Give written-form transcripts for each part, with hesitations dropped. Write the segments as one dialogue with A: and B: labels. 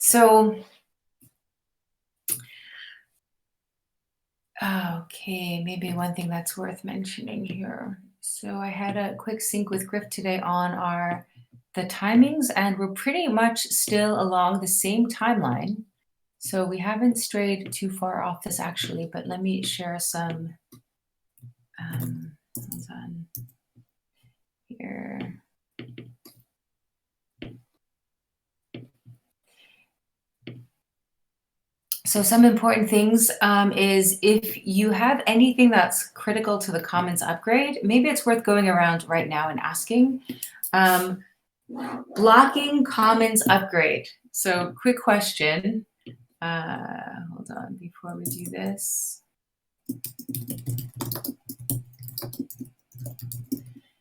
A: So, okay, maybe one thing that's worth mentioning here. So I had a quick sync with Griff today on the timings, and we're pretty much still along the same timeline. So we haven't strayed too far off this actually, but let me share some, hold on here. So some important things is if you have anything that's critical to the Commons upgrade, maybe it's worth going around right now and asking. Blocking Commons upgrade. So quick question. Hold on, before we do this.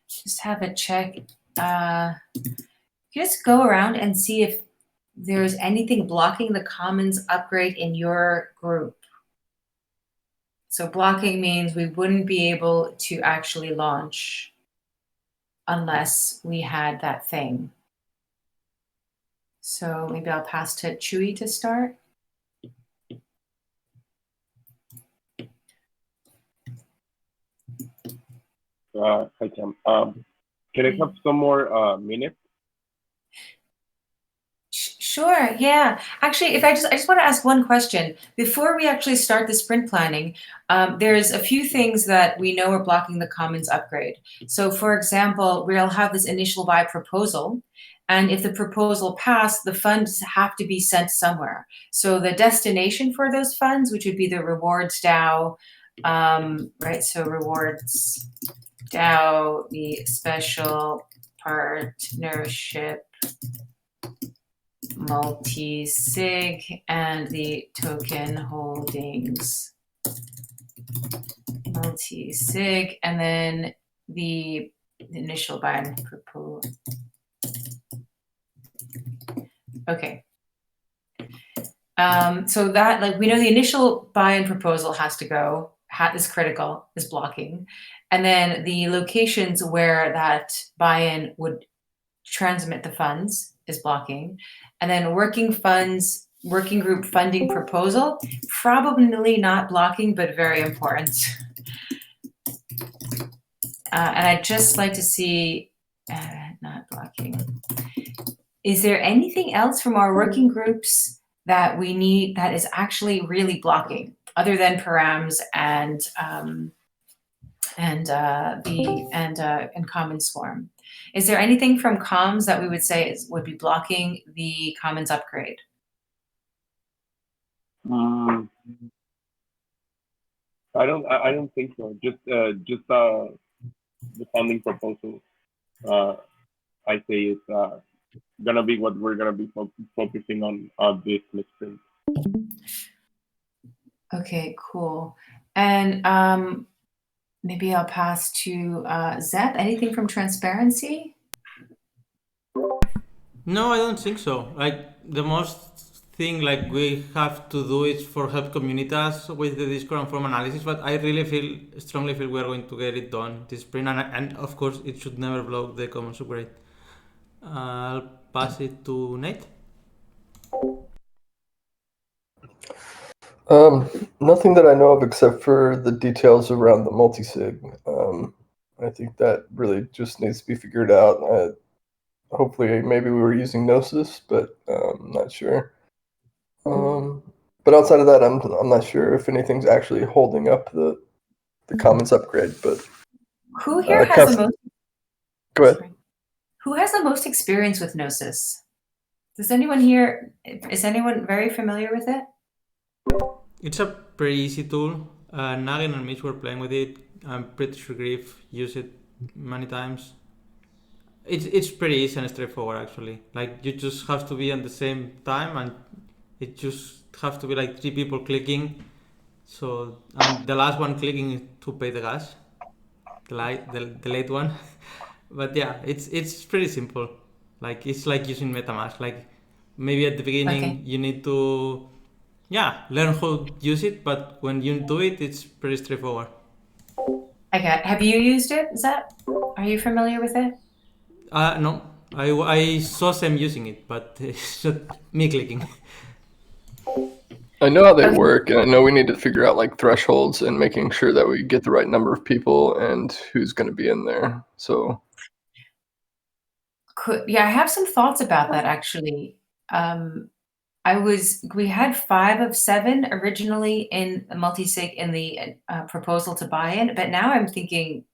A: Just have a check. Just go around and see if there's anything blocking the Commons upgrade in your group. So blocking means we wouldn't be able to actually launch unless we had that thing. So maybe I'll pass to Chewy to start.
B: Hi, Tim. Can I have some more minutes?
A: Sure, yeah. Actually, if I just want to ask one question. Before we actually start the sprint planning, there's a few things that we know are blocking the Commons upgrade. So for example, we'll have this initial buy proposal, and if the proposal passed, the funds have to be sent somewhere. So the destination for those funds, which would be the rewards DAO, right? So rewards DAO, the special partnership multi-sig, and the token holdings multi-sig, and then the initial buy-in proposal. Okay. So that, like, we know the initial buy-in proposal has to go, is critical, is blocking. And then the locations where that buy-in would transmit the funds is blocking. And then working group funding proposal, probably not blocking, but very important. And I'd just like to see, not blocking. Is there anything else from our working groups that we need that is actually really blocking, other than Paramms and Common Swarm? Is there anything from comms that we would say would be blocking the Commons upgrade?
B: I don't think so. Just the funding proposal. I say it's gonna be what we're gonna be focusing on this sprint.
A: Okay, cool. And maybe I'll pass to Zep. Anything from transparency?
C: No, I don't think so. Like the most thing like we have to do is for help Comunitas with the Discord and form analysis, but I really strongly feel we are going to get it done this sprint, and of course it should never block the Commons upgrade. I'll pass it to Nate.
D: Nothing that I know of except for the details around the multi-sig. I think that really just needs to be figured out. Hopefully, maybe we were using Gnosis, but I'm not sure. But outside of that, I'm not sure if anything's actually holding up the Commons upgrade. But
A: who here has the most?
D: Go ahead.
A: Who has the most experience with Gnosis? Does anyone here? Is anyone very familiar with it?
C: It's a pretty easy tool. Nagin and Mitch were playing with it. I'm pretty sure Griff used it many times. It's pretty easy and straightforward actually. Like you just have to be on the same time, and it just have to be like 3 people clicking. So the last one clicking is to pay the gas. The late one. But yeah, it's pretty simple. Like it's like using MetaMask. Like maybe at the beginning you need to learn how to use it, but when you do it, it's pretty straightforward.
A: Okay. Have you used it? Are you familiar with it?
C: No, I saw Sam using it, but it's not me clicking.
D: I know how they
A: Okay.
D: work, and I know we need to figure out like thresholds and making sure that we get the right number of people and who's going to be in there. So
A: Yeah, I have some thoughts about that actually. We had 5 of 7 originally in a multi-sig in the proposal to buy in, but now I'm thinking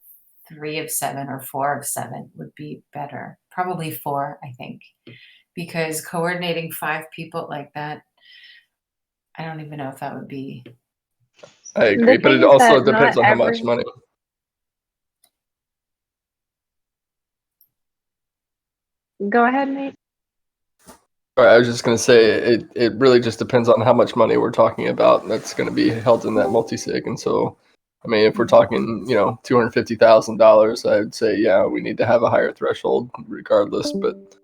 A: 3 of 7 or 4 of 7 would be better. Probably 4, I think, because coordinating 5 people like that, I don't even know if that would be.
D: I agree,
E: The
D: but it
E: thing is
D: also
E: that
D: depends
E: not
D: on how much
E: every.
D: money.
E: Go ahead, Nate.
D: All right, I was just going to say it really just depends on how much money we're talking about that's going to be held in that multi-sig. And so, I mean, if we're talking, $250,000, I'd say, yeah, we need to have a higher threshold regardless. But,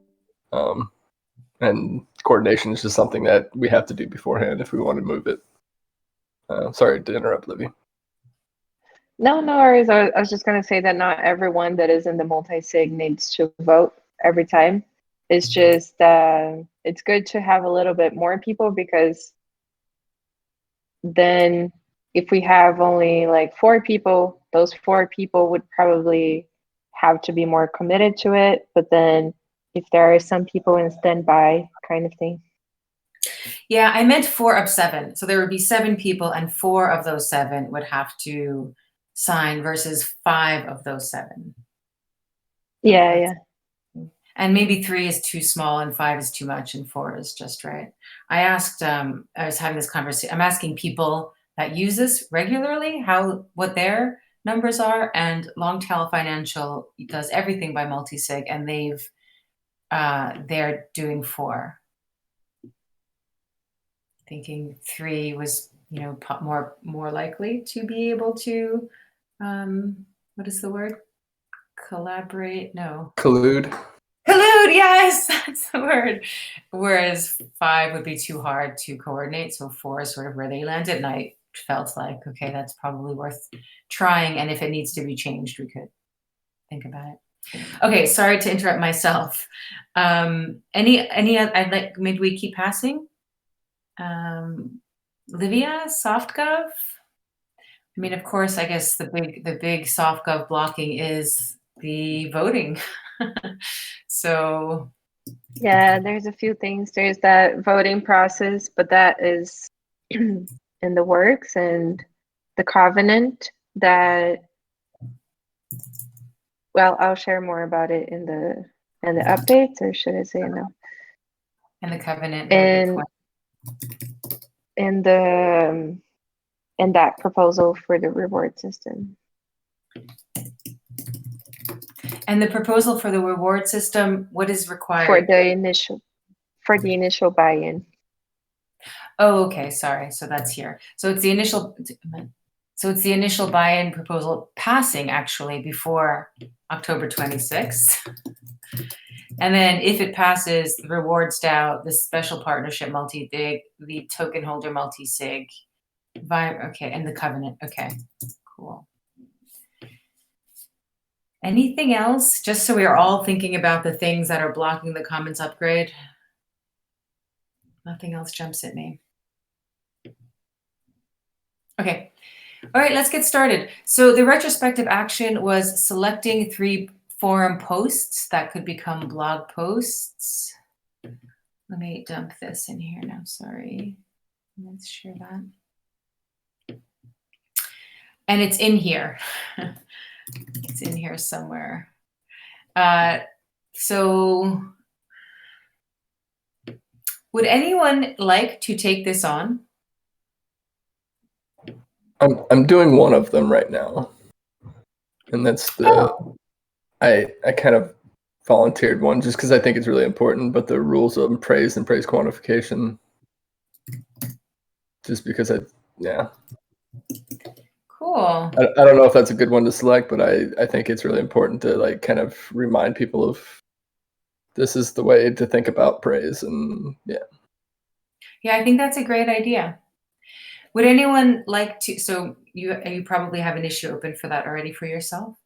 D: and coordination is just something that we have to do beforehand if we want to move it. Sorry to interrupt, Livy.
E: No, no worries. I was just going to say that not everyone that is in the multi-sig needs to vote every time. It's just it's good to have a little bit more people, because then if we have only like 4 people, those 4 people would probably have to be more committed to it. But then if there are some people in standby kind of thing.
A: Yeah, I meant 4 of 7. So there would be 7 people, and 4 of those 7 would have to sign versus 5 of those 7.
E: Yeah, yeah.
A: And maybe 3 is too small and 5 is too much and 4 is just right. I was having this conversation. I'm asking people that use this regularly what their numbers are, and Longtail Financial does everything by multi-sig, and they're doing 4. Thinking 3 was, more likely to be able to, what is the word? Collaborate? No.
D: Collude.
A: Collude, yes, that's the word. Whereas 5 would be too hard to coordinate, so 4 is sort of where they landed, and I felt like, okay, that's probably worth trying, and if it needs to be changed, we could think about it. Okay, sorry to interrupt myself. Maybe we keep passing? Livia, SoftGov? I mean, of course, I guess the big SoftGov blocking is the voting. So
E: Yeah, there's a few things. There's that voting process, but that is in the works, and the covenant that, well, I'll share more about it in the updates, or should I say no?
A: and the covenant
E: And in the in that proposal for the reward system.
A: And the proposal for the reward system, what is required?
E: For the initial buy-in.
A: Oh, okay, sorry. So that's here. So it's the initial buy-in proposal passing actually before October 26th. And then if it passes, the rewards DAO, the special partnership multi-sig, the token holder multi-sig, okay, and the covenant. Okay, cool. Anything else? Just so we are all thinking about the things that are blocking the Commons upgrade. Nothing else jumps at me. Okay. All right, let's get started. So the retrospective action was selecting 3 forum posts that could become blog posts. Let me dump this in here now, sorry. Let's share that. And it's in here. It's in here somewhere. So would anyone like to take this on?
D: I'm doing one of them right now, and that's I kind of volunteered one just because I think it's really important. But the rules of praise and praise quantification, just because
A: Cool.
D: I don't know if that's a good one to select, but I think it's really important to like kind of remind people of this is the way to think about praise, and
A: Yeah, I think that's a great idea. Would anyone like to? So you probably have an issue open for that already for yourself.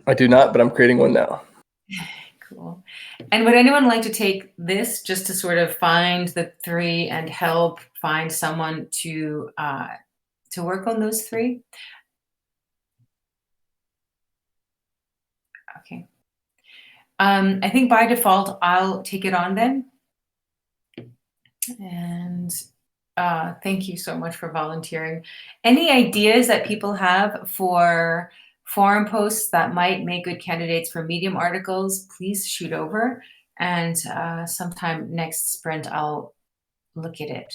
D: I do not, but I'm creating one now.
A: Cool. And would anyone like to take this just to sort of find the 3 and help find someone to work on those 3? Okay. I think by default, I'll take it on then. And thank you so much for volunteering. Any ideas that people have for forum posts that might make good candidates for Medium articles, please shoot over. And sometime next sprint, I'll look at it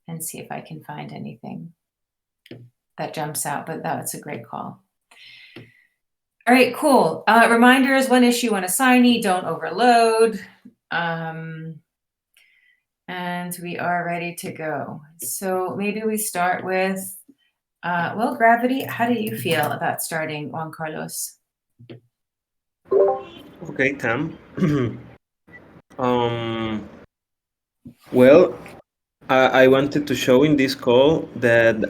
A: and see if I can find anything that jumps out. But that's a great call. All right, cool. Reminders, one issue, one assignee, don't overload. And we are ready to go. So maybe we start with, well, Gravity, how do you feel about starting, Juan Carlos?
F: Okay, Tam. Well, I wanted to show in this call that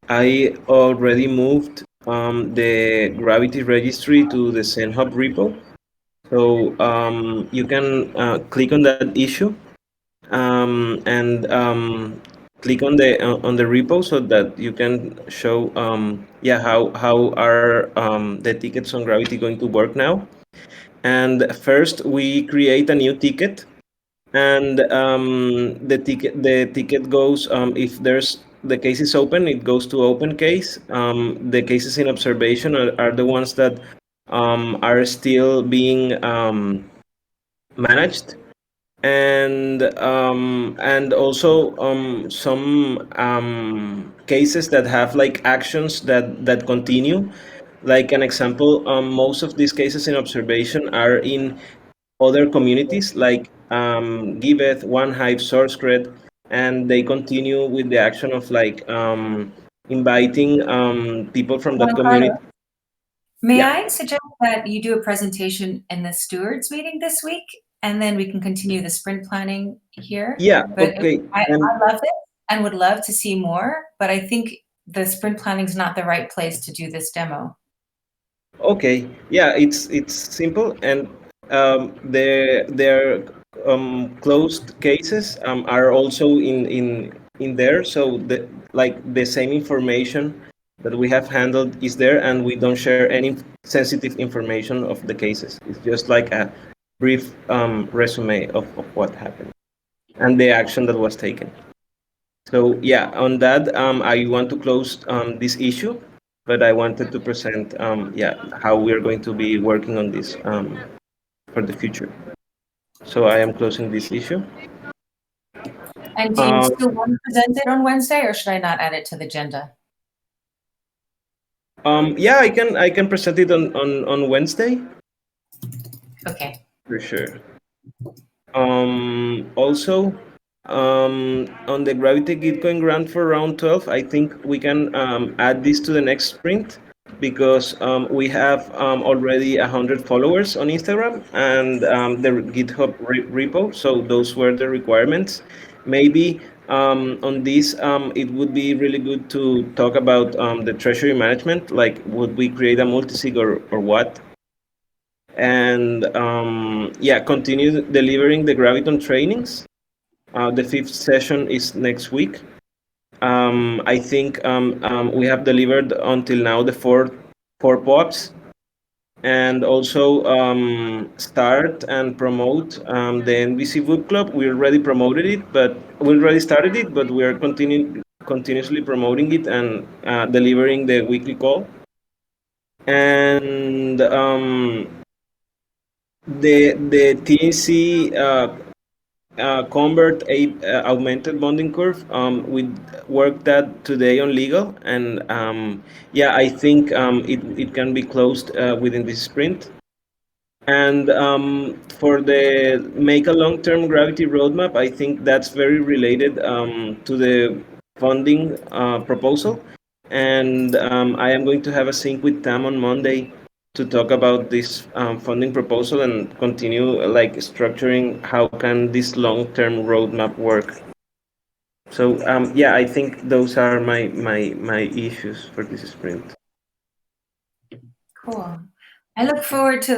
F: I already moved the Gravity registry to the ZenHub repo. So you can click on that issue and click on the repo so that you can show how are the tickets on Gravity going to work now. And first we create a new ticket, and the ticket goes if there's the case is open, it goes to open case. The cases in observation are the ones that are still being managed, and also some cases that have like actions that continue. Like an example, most of these cases in observation are in other communities like Giveth, OneHive, SourceCred, and they continue with the action of like inviting people from that community.
A: May
F: Yeah.
A: I suggest that you do a presentation in the stewards meeting this week, and then we can continue the sprint planning here?
F: Yeah,
A: But
F: okay.
A: I love it and would love to see more, but I think the sprint planning is not the right place to do this demo.
F: Okay, yeah, it's simple, and their closed cases are also in there. So the same information that we have handled is there, and we don't share any sensitive information of the cases. It's just like a brief resume of what happened and the action that was taken. So yeah, on that, I want to close this issue, but I wanted to present how we are going to be working on this for the future. So I am closing this issue.
A: And do you still want to present it on Wednesday, or should I not add it to the agenda?
F: Yeah, I can present it on Wednesday.
A: Okay.
F: For sure. Also, on the Gravity Gitcoin grant for round 12, I think we can add this to the next sprint, because we have already 100 followers on Instagram and the GitHub repo. So those were the requirements. Maybe on this, it would be really good to talk about the treasury management, like would we create a multisig or what? And continue delivering the Graviton trainings. The 5th session is next week. I think we have delivered until now the four POAPs, and also start and promote the NBC Book Club. We already promoted it, but we already started it, but we are continuously promoting it and delivering the weekly call. And the TEC convert a augmented bonding curve. We worked that today on legal, and I think it can be closed within this sprint. And for the make a long-term gravity roadmap, I think that's very related to the funding proposal. And I am going to have a sync with Tam on Monday to talk about this funding proposal and continue like structuring how can this long-term roadmap work. So I think those are my issues for this sprint.
A: Cool. I look forward to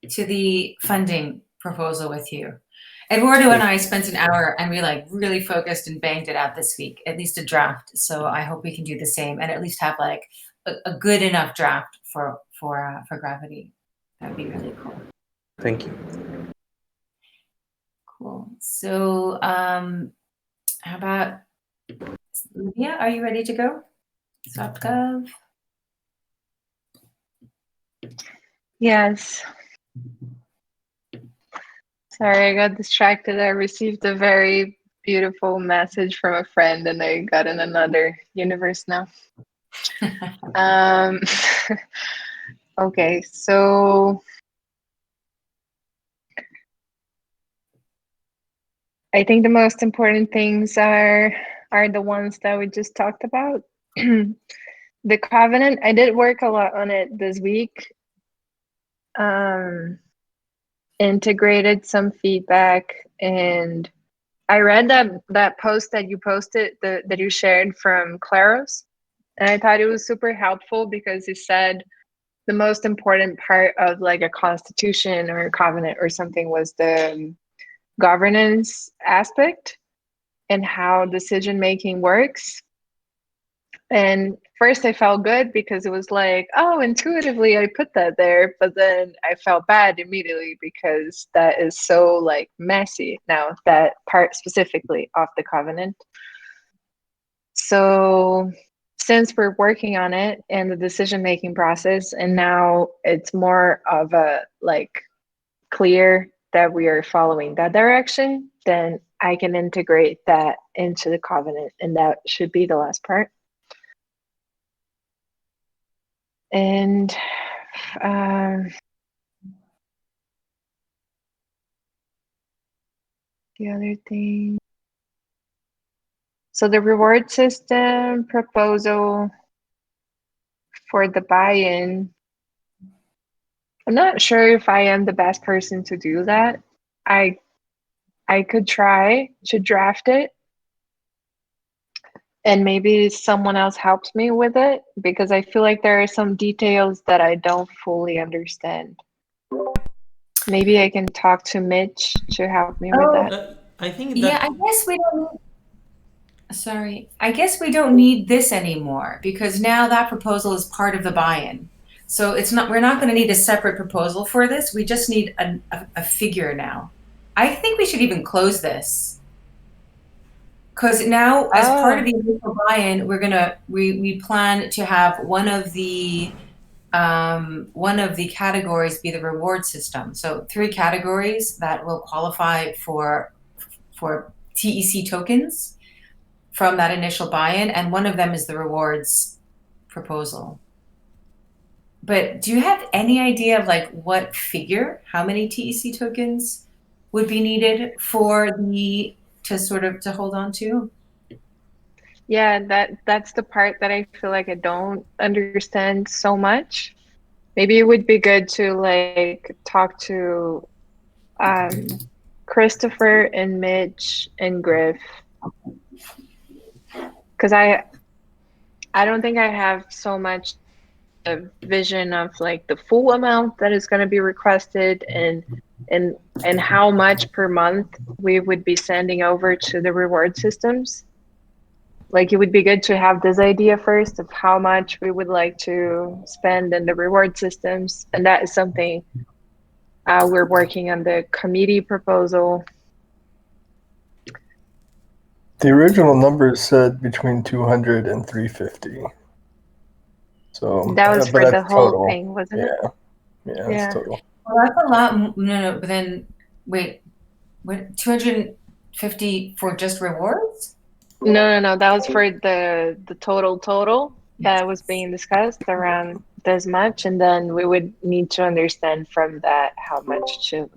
A: the funding proposal with you. Eduardo and I spent an hour and we like really focused and banged it out this week, at least a draft. So I hope we can do the same and at least have like a good enough draft for Gravity. That'd be really cool.
F: Thank you.
A: Cool. So how about Lydia? Are you ready to go? SoftGov.
E: Yes. Sorry, I got distracted. I received a very beautiful message from a friend and I got in another universe now. Okay, so I think the most important things are the ones that we just talked about. The covenant, I did work a lot on it this week. Integrated some feedback, and I read that post that you posted, that you shared from Claros, and I thought it was super helpful because he said the most important part of like a constitution or a covenant or something was the governance aspect and how decision making works. And first I felt good because it was like, oh, intuitively I put that there, but then I felt bad immediately because that is so like messy now, that part specifically of the covenant. So since we're working on it and the decision-making process, and now it's more of a like clear that we are following that direction, then I can integrate that into the covenant, and that should be the last part. And the other thing, so the reward system proposal for the buy-in, I'm not sure if I am the best person to do that. I could try to draft it, and maybe someone else helps me with it, because I feel like there are some details that I don't fully understand. Maybe I can talk to Mitch to help me with that.
C: I think that
A: Yeah, I guess we don't need, sorry, I guess we don't need this anymore because now that proposal is part of the buy-in. So it's not, we're not going to need a separate proposal for this. We just need a figure now. I think we should even close this. Because now, as part of the initial buy-in, we plan to have one of the categories be the reward system. So 3 categories that will qualify for TEC tokens from that initial buy-in, and one of them is the rewards proposal. But do you have any idea of like what figure, how many TEC tokens would be needed for to hold on to?
E: Yeah, that's the part that I feel like I don't understand so much. Maybe it would be good to like talk to Christopher and Mitch and Griff, because I don't think I have so much a vision of like the full amount that is going to be requested and how much per month we would be sending over to the reward systems. Like, it would be good to have this idea first of how much we would like to spend in the reward systems, and that is something we're working on the committee proposal.
D: The original numbers said between 200 and 350. So
E: that was for the whole
D: total.
E: thing, wasn't it?
D: Yeah, that's total.
A: Well, that's a lot. No, but then wait, what, 250 for just rewards?
E: No, that was for the total that was being discussed, around this much, and then we would need to understand from that how much to.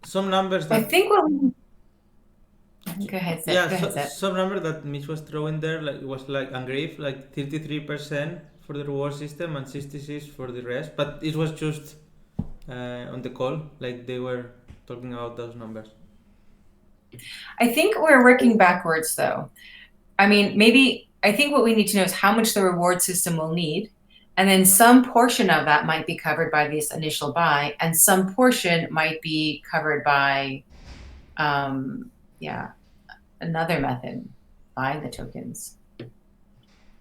C: Some numbers
A: I
C: that
A: think what we, go ahead, Zed.
C: yeah,
A: Go ahead, Zed.
C: some number that Mitch was throwing there, like was like engraved, like 33% for the reward system and 66 for the rest. But it was just on the call, like they were talking about those numbers.
A: I think we're working backwards, though. I mean, maybe I think what we need to know is how much the reward system will need, And then some portion of that might be covered by this initial buy, and some portion might be covered by, another method, buying the tokens,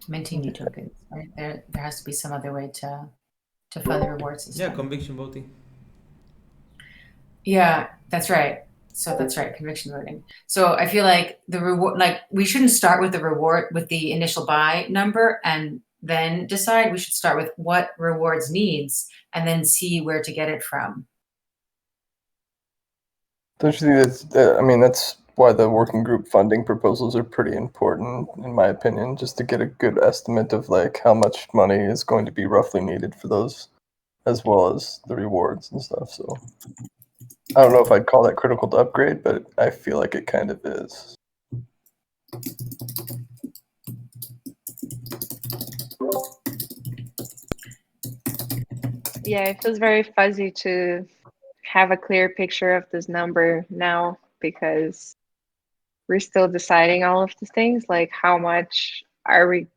A: minting new tokens. Right? There has to be some other way to fund the reward system.
C: Yeah, conviction voting.
A: Yeah, that's right. So that's right, conviction voting. So I feel like the reward, like we shouldn't start with the reward with the initial buy number and then decide. We should start with what rewards needs and then see where to get it from.
D: Don't you think that's why the working group funding proposals are pretty important, in my opinion, just to get a good estimate of like how much money is going to be roughly needed for those, as well as the rewards and stuff. So I don't know if I'd call that critical to upgrade, but I feel like it kind of is.
E: Yeah, it feels very fuzzy to have a clear picture of this number now because we're still deciding all of these things, like how much are we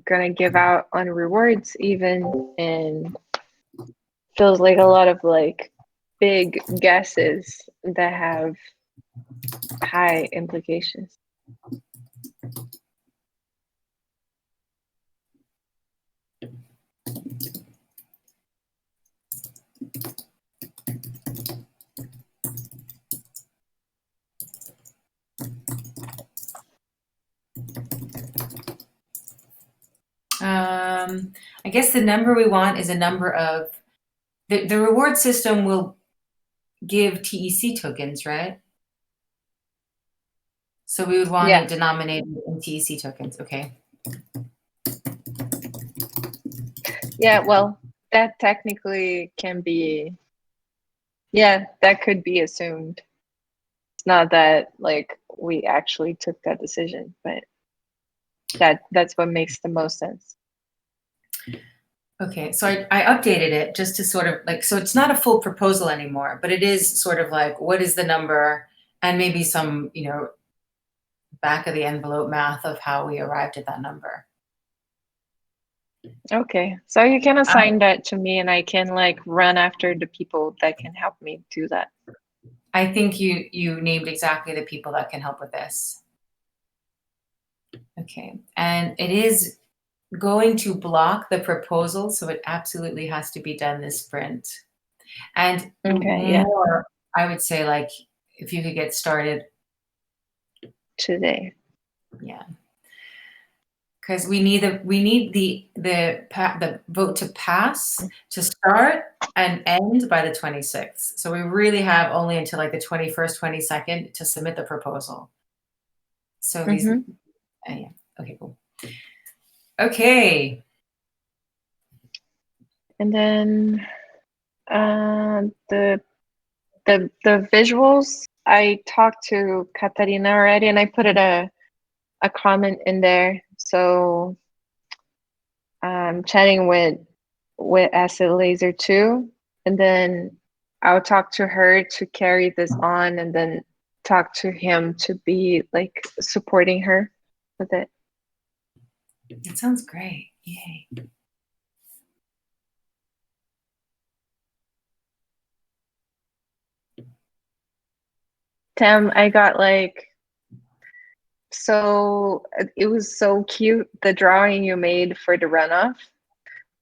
E: gonna give out on rewards even, and feels like a lot of like big guesses that have high implications.
A: I guess the number we want is a number of the reward system will give TEC tokens, right? So we would want to denominate in TEC tokens. Okay.
E: Yeah, well, that technically can be, yeah, that could be assumed. It's not that like we actually took that decision, but that's what makes the most sense.
A: Okay, so I updated it just to sort of like, so it's not a full proposal anymore, but it is sort of like, what is the number and maybe some, back of the envelope math of how we arrived at that number.
E: Okay, so you can assign that to me and I can like run after the people that can help me do that.
A: I think you named exactly the people that can help with this. Okay, and it is going to block the proposal, so it absolutely has to be done this sprint. And more, I would say, like, if you could get started
E: today.
A: Yeah, because we need the vote to pass to start and end by the 26th. So we really have only until like the 21st, 22nd to submit the proposal. So these, yeah, okay, cool. Okay.
E: And then the visuals, I talked to Katarina already and I put it a comment in there. So I'm chatting with Acid Laser too, and then I'll talk to her to carry this on and then talk to him to be like supporting her with it.
A: That sounds great. Yay.
E: Tam, I got like, so it was so cute, the drawing you made for the runoff.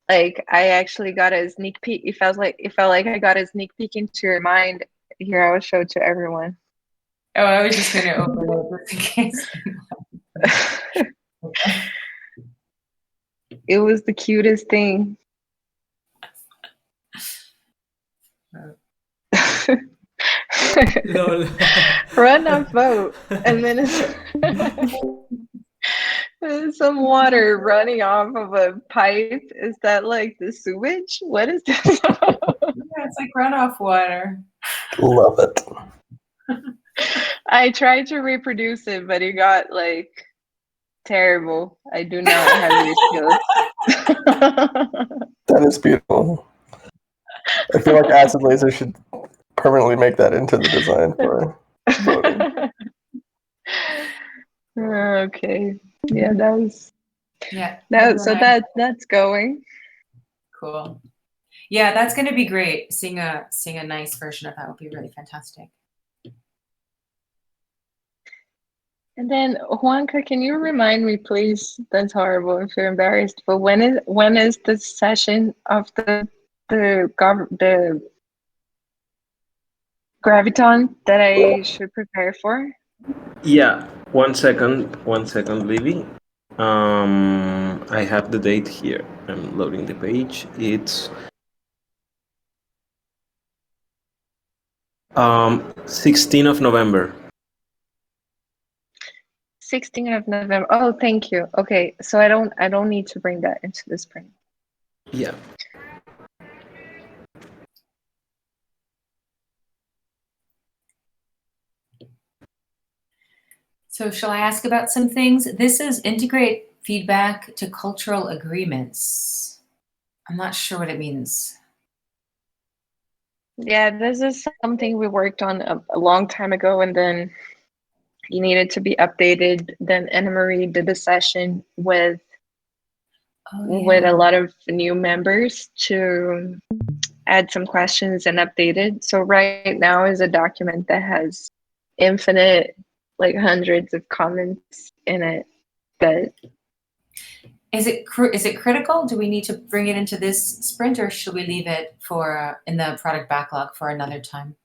E: Like I actually got a sneak peek. It felt like I got a sneak peek into your mind. Here, I will show it to everyone.
A: Oh, I was just gonna open it just in case.
E: It was the cutest thing. Run a vote, and then there's some water running off of a pipe. Is that like the sewage? What is that?
A: Yeah, it's like runoff water.
D: Love it.
E: I tried to reproduce it, but it got like terrible. I do not have these skills.
D: That is beautiful. I feel like Acid Laser should permanently make that into the design for voting.
E: Okay. Yeah, that was.
A: Yeah.
E: So that's going.
A: Cool. Yeah, that's going to be great. Seeing a nice version of that would be really fantastic.
E: And then Juanca, can you remind me, please? That's horrible if you're embarrassed. But when is the session of the graviton that I should prepare for?
F: Yeah, 1 second, Livy. I have the date here. I'm loading the page. It's 16th of November.
E: 16th of November. Oh, thank you. Okay, so I don't need to bring that into the sprint.
F: Yeah.
A: So shall I ask about some things? This is integrate feedback to cultural agreements. I'm not sure what it means.
E: Yeah, this is something we worked on a long time ago, and then you needed to be updated. Then Anna Marie did a session with a lot of new members to add some questions and update it. So right now is a document that has infinite, like hundreds of comments in it. That
A: Is it critical? Do we need to bring it into this sprint, or should we leave it for in the product backlog for another time?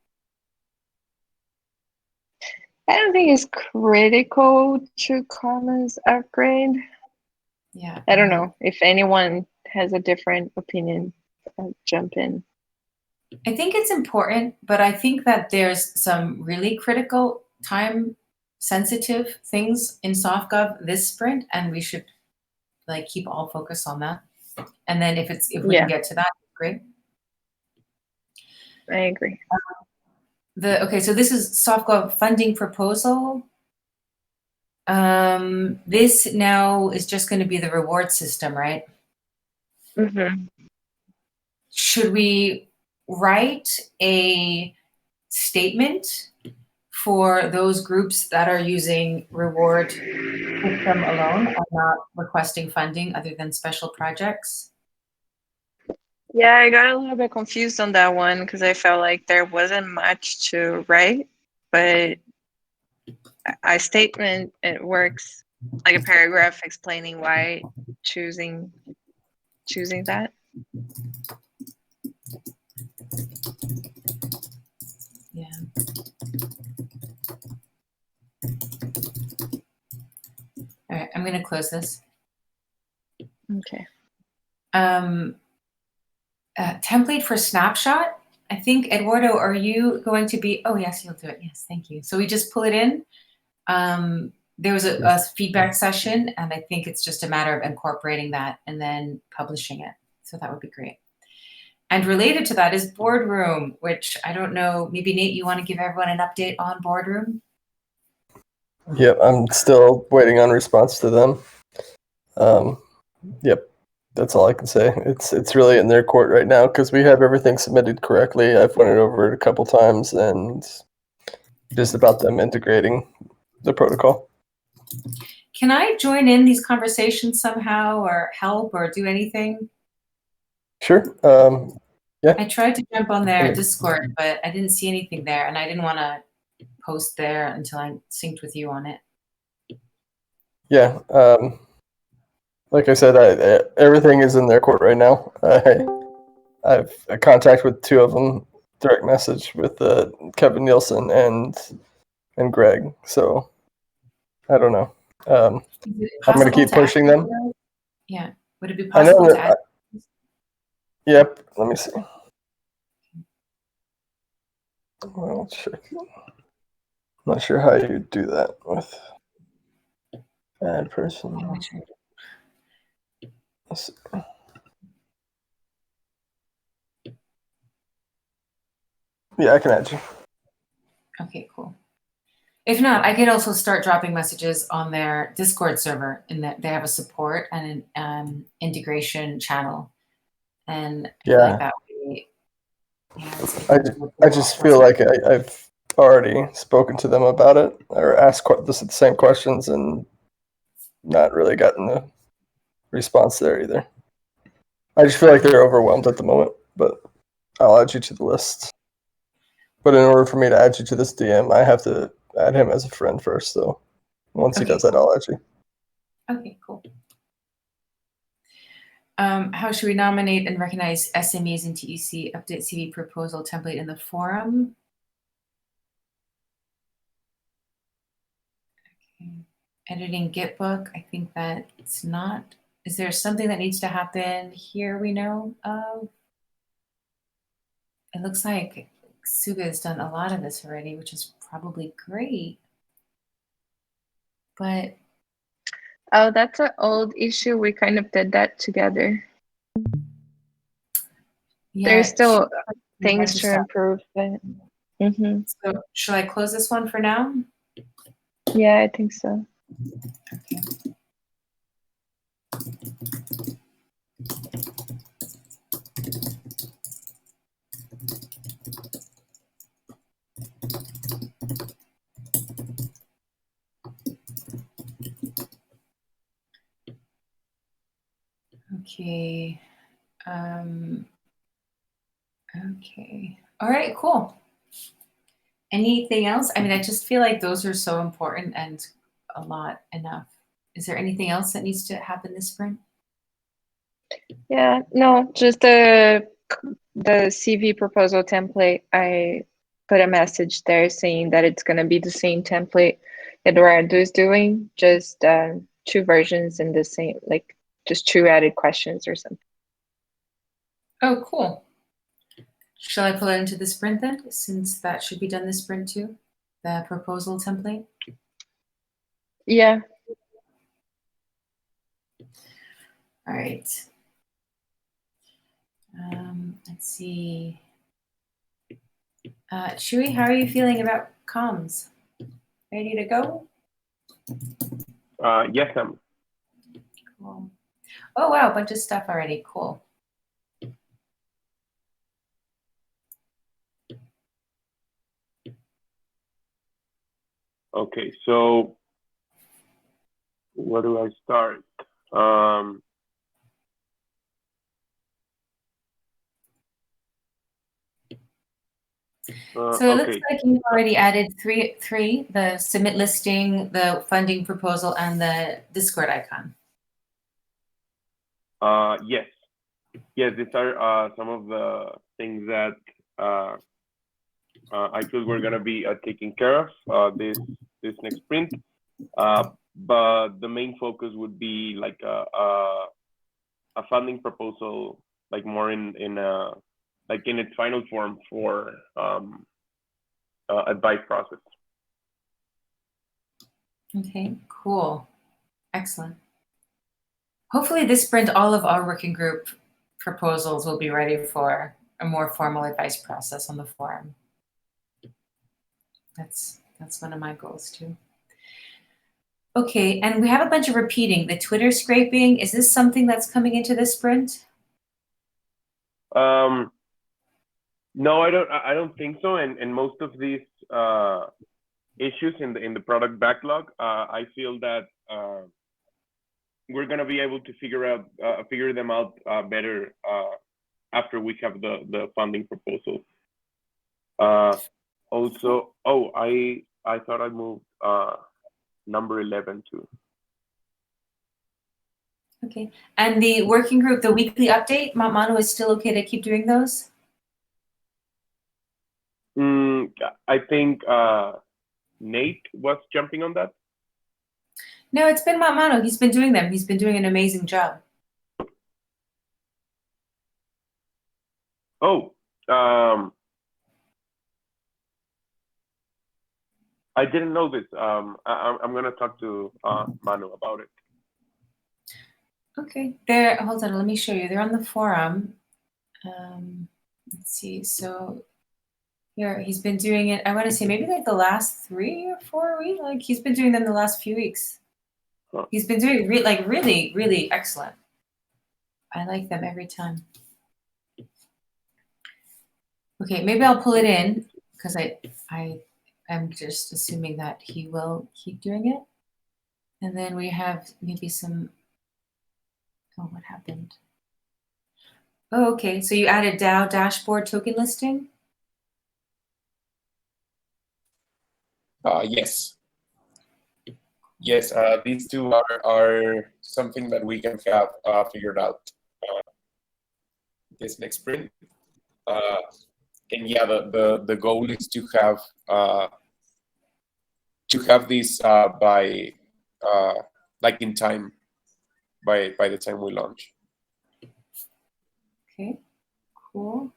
E: I don't think it's critical to Commons upgrade.
A: Yeah.
E: I don't know if anyone has a different opinion. Jump in.
A: I think it's important, but I think that there's some really critical time sensitive things in SoftGov this sprint, and we should like keep all focus on that. And then if we can get to that, great.
E: I agree.
A: Okay, so this is SoftGov funding proposal. This now is just going to be the reward system, right?
E: Mm-hmm.
A: Should we write a statement for those groups that are using reward system alone and not requesting funding other than special projects?
E: Yeah, I got a little bit confused on that one because I felt like there wasn't much to write, but a statement, it works, like a paragraph explaining why choosing that.
A: Yeah. All right, I'm going to close this.
E: Okay.
A: Template for snapshot. I think, Eduardo, are you going to be, oh yes, you'll do it. Yes, thank you. So we just pull it in. There was a feedback session, and I think it's just a matter of incorporating that and then publishing it. So that would be great. And related to that is Boardroom, which I don't know, maybe Nate, you want to give everyone an update on Boardroom?
D: Yep, I'm still waiting on response to them. Yep, that's all I can say. It's really in their court right now because we have everything submitted correctly. I've went it over it a couple times, and just about them integrating the protocol.
A: Can I join in these conversations somehow, or help, or do anything?
D: Sure. Yeah.
A: I tried to jump on their Discord, but I didn't see anything there, and I didn't want to post there until I synced with you on it.
D: Yeah. Like I said, everything is in their court right now. I've a contact with two of them, direct message with Kevin Nielsen and Greg. So I don't know. I'm going to keep pushing them.
A: Yeah. Would it be possible to add?
D: Yep. Let me see. Well, check. I'm not sure how you do that with add person. Let's see. Yeah, I can add you.
A: Okay, cool. If not, I could also start dropping messages on their Discord server, in that they have a support and an integration channel. And
D: yeah,
A: like that would be,
D: I just feel like I've already spoken to them about it or asked the same questions and not really gotten the response there either. I just feel like they're overwhelmed at the moment, but I'll add you to the list. But in order for me to add you to this DM, I have to add him as a friend first. So once he
A: Okay,
D: does that, I'll add you.
A: Okay, cool. How should we nominate and recognize SMEs in TEC update CV proposal template in the forum? Okay. Editing Git book, I think that's not. Is there something that needs to happen here we know of? It looks like Suga has done a lot of this already, which is probably great. But
E: Oh, that's an old issue. We kind of did that together.
A: yeah,
E: There's still things
A: bunch of
E: to
A: stuff.
E: improve, but
A: So should I close this one for now?
E: yeah, I think so.
A: Okay. Okay. Okay. All right, cool. Anything else? I mean, I just feel like those are so important and a lot enough. Is there anything else that needs to happen this sprint?
E: Yeah, no, just the CV proposal template. I put a message there saying that it's going to be the same template Eduardo is doing, just 2 versions in the same, like just 2 added questions or something.
A: Oh, cool. Shall I pull it into the sprint then, since that should be done this sprint too? The proposal template?
E: Yeah.
A: All right. Let's see. Shui, how are you feeling about comms? Ready to go?
B: Yes, I'm.
A: Cool. Oh, wow, a bunch of stuff already. Cool.
B: Okay, so where do I start?
A: So it looks
B: Okay.
A: like you've already added three, the submit listing, the funding proposal, and the Discord icon.
B: Yes. Yes, these are some of the things that I feel we're gonna be taking care of this next sprint. But the main focus would be like a funding proposal, like more in its final form for advice process.
A: Okay, cool. Excellent. Hopefully this sprint, all of our working group proposals will be ready for a more formal advice process on the forum. That's one of my goals too. Okay, and we have a bunch of repeating. The Twitter scraping, is this something that's coming into this sprint?
B: No, I don't think so. And most of these issues in the product backlog, I feel that we're gonna be able to figure them out better after we have the funding proposal. Also, I thought I moved number 11 too.
A: Okay, and the working group, the weekly update, Manu, is still okay to keep doing those?
B: I think Nate was jumping on that.
A: No, it's been Manu. He's been doing them. He's been doing an amazing job.
B: Oh, I didn't know this. I'm gonna talk to Manu about it.
A: Okay, there. Hold on. Let me show you. They're on the forum. Let's see. So here he's been doing it. I want to say maybe like the last 3 or 4 weeks. Like he's been doing them the last few weeks.
B: Huh.
A: He's been doing really, really excellent. I like them every time. Okay, maybe I'll pull it in because I am just assuming that he will keep doing it. And then we have maybe some. Oh, what happened? Oh, okay. So you added DAO dashboard token listing?
B: Yes. Yes, these two are something that we can have figured out this next sprint. And yeah, the goal is to have this by like in time by the time we launch.
A: Okay, cool.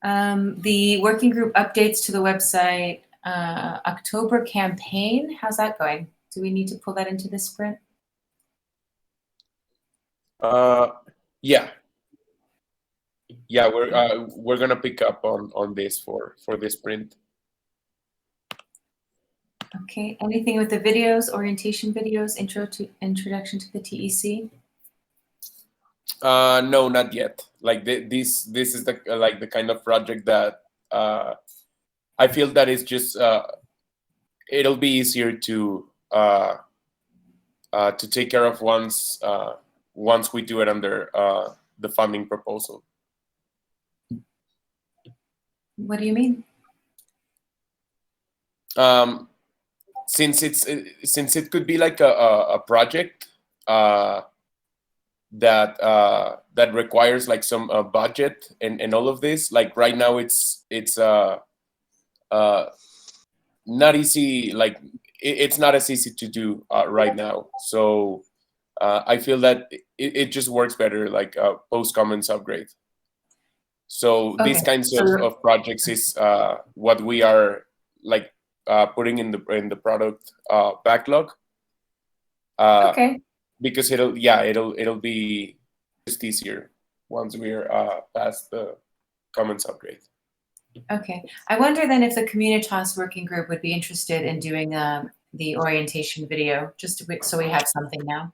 A: The working group updates to the website, October campaign, how's that going? Do we need to pull that into this sprint?
B: Yeah, we're gonna pick up on this for this sprint.
A: Okay, anything with the videos, orientation videos, introduction to the TEC?
B: No, not yet. Like this is the like the kind of project that I feel that is just it'll be easier to take care of once we do it under the funding proposal.
A: What do you mean?
B: Since it could be like a project that requires like some budget and all of this. Like right now, it's not easy. Like it's not as easy to do right now. So I feel that it just works better like post Commons upgrade. So
A: Okay.
B: these kinds of projects is what we are like putting in the product backlog.
A: Okay.
B: Because it'll be just easier once we're past the Commons upgrade.
A: Okay. I wonder then if the Comunitas working group would be interested in doing the orientation video, just so we have something now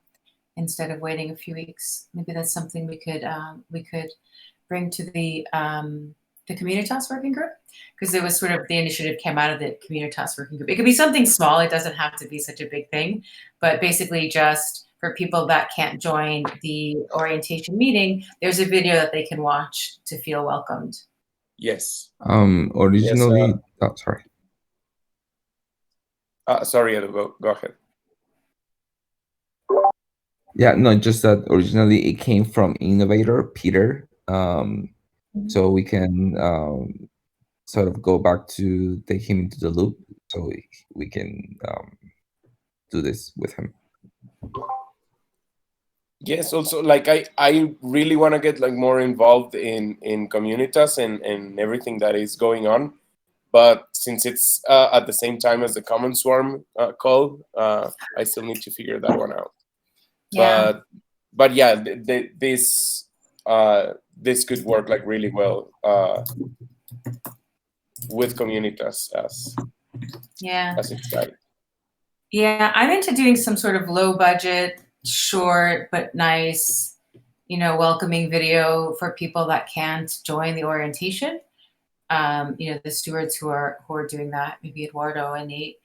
A: instead of waiting a few weeks. Maybe that's something we could bring to the Comunitas working group, because it was sort of the initiative came out of the Comunitas working group. It could be something small. It doesn't have to be such a big thing, but basically just for people that can't join the orientation meeting, there's a video that they can watch to feel welcomed.
B: Yes.
G: Originally,
B: yes,
G: sorry.
B: Sorry, Edu, go ahead.
G: Yeah, no, just that originally it came from innovator Peter. So we can sort of go back to take him into the loop, so we can do this with him.
B: Yes, also like I really want to get like more involved in Comunitas and everything that is going on, but since it's at the same time as the Common Swarm call, I still need to figure that one out.
A: Yeah.
B: But yeah, this could work like really well with Comunitas as its guide.
A: Yeah, I'm into doing some sort of low budget, short but nice, welcoming video for people that can't join the orientation. The stewards who are doing that, maybe Eduardo and Nate,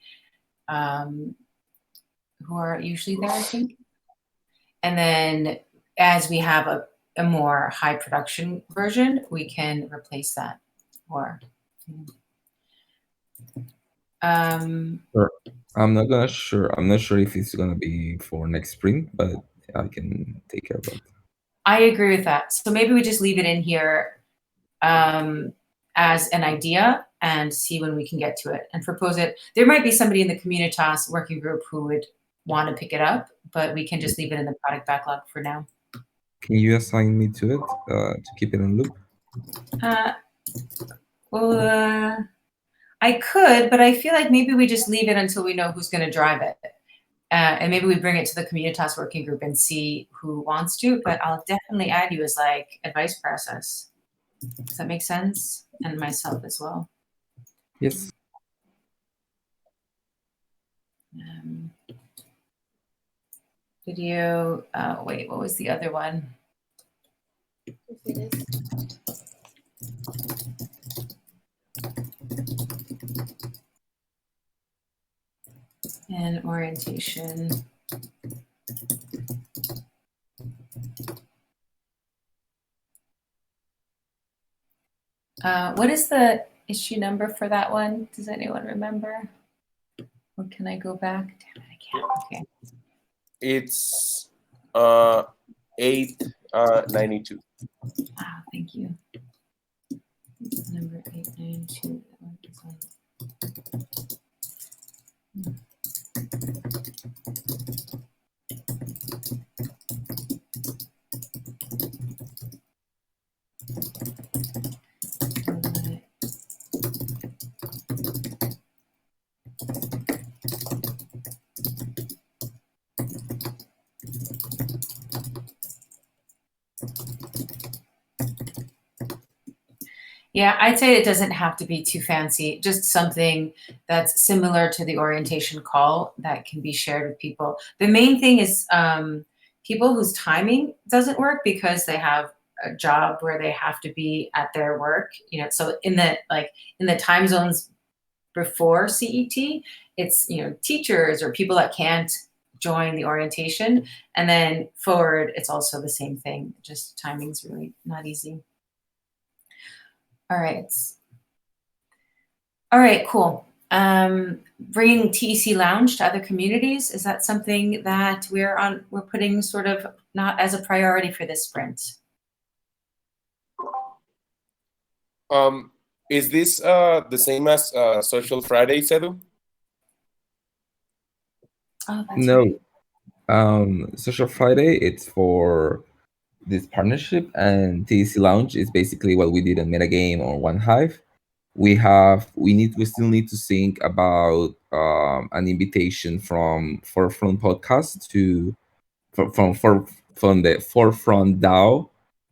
A: who are usually there, I think. And then as we have a more high production version, we can replace that or
G: Sure. I'm not sure if it's gonna be for next spring, but I can take care of that.
A: I agree with that. So maybe we just leave it in here as an idea and see when we can get to it and propose it. There might be somebody in the Comunitas working group who would want to pick it up, but we can just leave it in the product backlog for now.
G: Can you assign me to it to keep it in loop?
A: I could, but I feel like maybe we just leave it until we know who's going to drive it. And maybe we bring it to the Comunitas working group and see who wants to, but I'll definitely add you as like advice process. Does that make sense? And myself as well.
G: Yes.
A: Video, wait, what was the other one? And orientation. What is the issue number for that one? Does anyone remember? Or can I go back? Damn it, I can't. Okay.
H: It's 892.
A: Wow, thank you. Number 892. Yeah, I'd say it doesn't have to be too fancy, just something that's similar to the orientation call that can be shared with people. The main thing is people whose timing doesn't work because they have a job where they have to be at their work, so in the time zones before CET, it's, teachers or people that can't join the orientation, and then forward, it's also the same thing, just timing's really not easy. All right, cool. Bringing TEC Lounge to other communities, is that something that we're putting sort of not as a priority for this sprint?
H: Is this the same as Social Friday, Sedu?
A: Oh, that's
G: No.
A: right.
G: Social Friday, it's for this partnership, and TEC Lounge is basically what we did in Metagame or OneHive. We still need to think about an invitation from Forefront Podcast from the Forefront DAO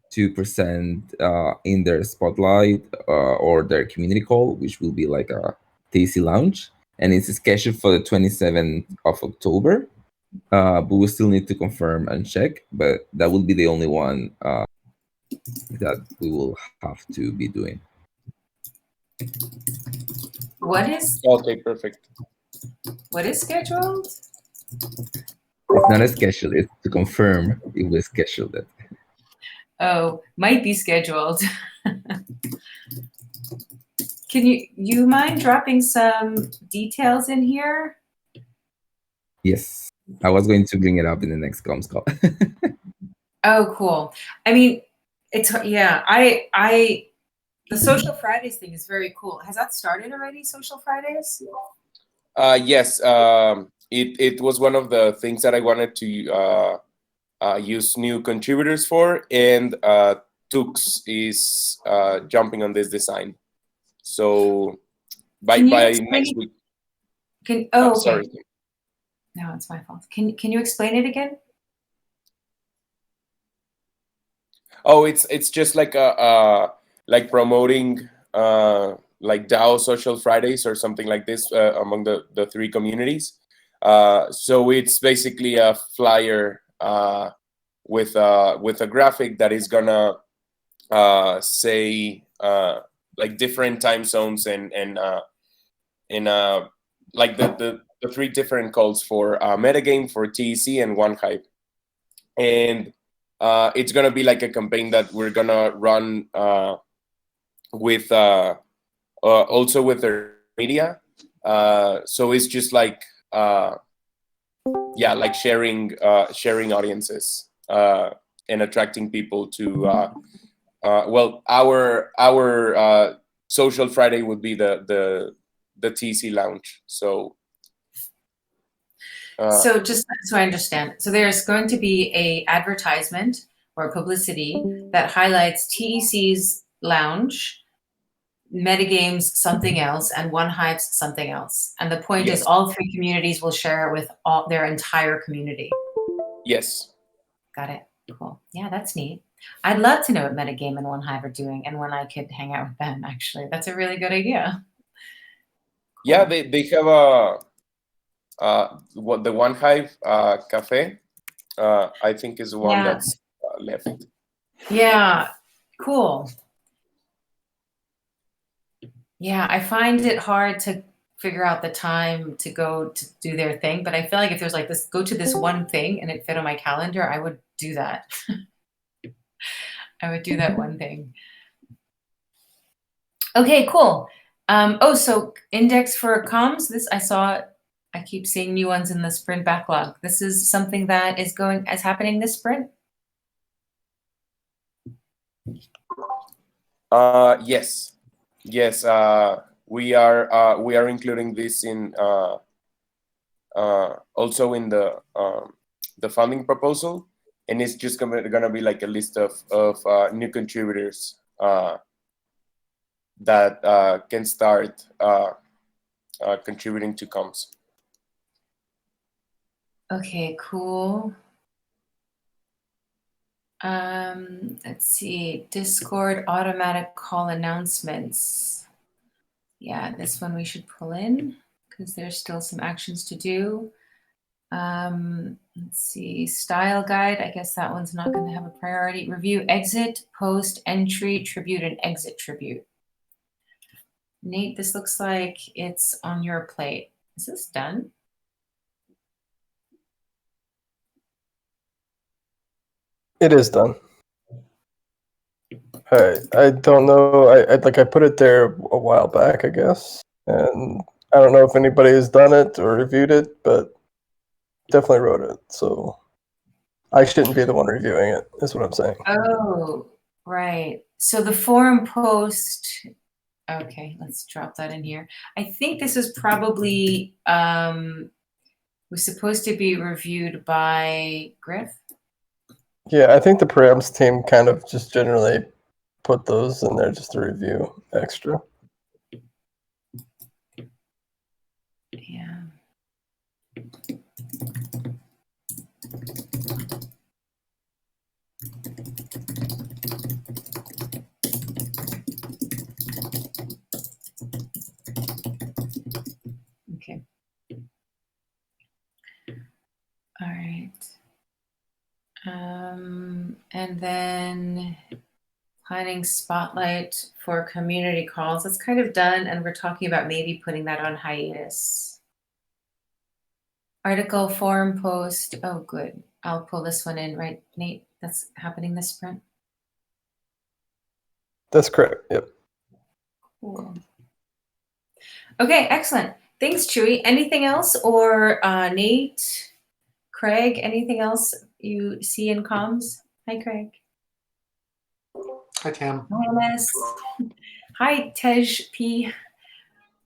G: to present in their spotlight or their community call, which will be like a TEC Lounge, and it's scheduled for the 27th of October. But we still need to confirm and check, but that will be the only one that we will have to be doing.
A: What is
H: perfect.
A: What is scheduled?
G: It's not a schedule, it's to confirm if we scheduled it.
A: Oh, might be scheduled. Can you mind dropping some details in here?
G: Yes, I was going to bring it up in the next comms call.
A: Oh, cool. I mean, the Social Fridays thing is very cool. Has that started already, Social Fridays?
H: Yes, it was one of the things that I wanted to use new contributors for, and TUX is jumping on this design. So by next week.
A: Okay.
H: Sorry.
A: No, it's my fault. Can you explain it again?
H: Oh, it's just like like promoting like DAO Social Fridays or something like this among the three communities. So it's basically a flyer with a graphic that is gonna say like different time zones and like the three different calls for metagame, for TEC, and OneHive. And it's gonna be like a campaign that we're gonna run with also with their media. So it's just like like sharing audiences and attracting people to our Social Friday would be the TEC Lounge. So
A: so just so I understand, so there's going to be a advertisement or publicity that highlights TEC's Lounge, Metagames something else, and OneHive's something else. And the point is all three communities will share it with their entire community.
H: Yes.
A: Got it. Cool. Yeah, that's neat. I'd love to know what Metagame and OneHive are doing and when I could hang out with them, actually. That's a really good idea. Cool.
H: Yeah, they have what the OneHive cafe, I think is the one that's left.
A: Yeah, cool. Yeah, I find it hard to figure out the time to go to do their thing, but I feel like if there's like this, go to this one thing and it fit on my calendar, I would do that. I would do that one thing. Okay, cool. So index for comms, this I saw, I keep seeing new ones in the sprint backlog. This is something that is happening this sprint?
H: Yes. Yes, we are including this in also in the funding proposal, and it's just gonna be like a list of new contributors that can start contributing to comms.
A: Okay, cool. Let's see, Discord automatic call announcements. Yeah, this one we should pull in because there's still some actions to do. Let's see, style guide. I guess that one's not going to have a priority. Review exit, post, entry, tribute, and exit tribute. Nate, this looks like it's on your plate. Is this done?
D: It is done. I don't know. I put it there a while back, I guess, and I don't know if anybody has done it or reviewed it, but definitely wrote it. So I shouldn't be the one reviewing it, is what I'm saying.
A: Oh, right. So the forum post. Okay, let's drop that in here. I think this is probably was supposed to be reviewed by Griff.
D: Yeah, I think the Paramms team kind of just generally put those in there just to review extra.
A: Yeah. Okay. All right. And then planning spotlight for community calls. That's kind of done, and we're talking about maybe putting that on hiatus. Article forum post. Oh, good. I'll pull this one in, right, Nate? That's happening this sprint.
D: That's correct. Yep.
A: Cool. Okay, excellent. Thanks, Chewy. Anything else, or Nate, Craig? Anything else you see in comms? Hi, Craig.
I: Hi, Tam.
A: Hi, MS. Hi, Tej P.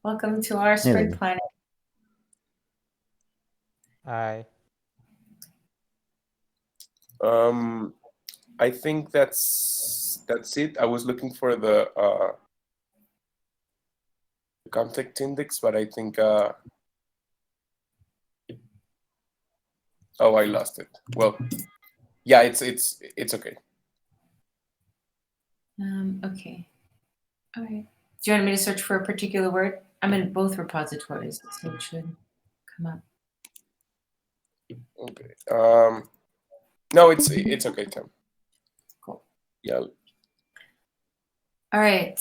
A: Welcome to our sprint planning.
J: Hi.
H: I think that's it. I was looking for the context index, but I think oh, I lost it. Well, yeah, it's okay.
A: Okay. All right. Do you want me to search for a particular word? I'm in both repositories, so it should come up.
H: Okay. No, it's okay, Tim.
A: Cool.
H: Yeah.
A: All right.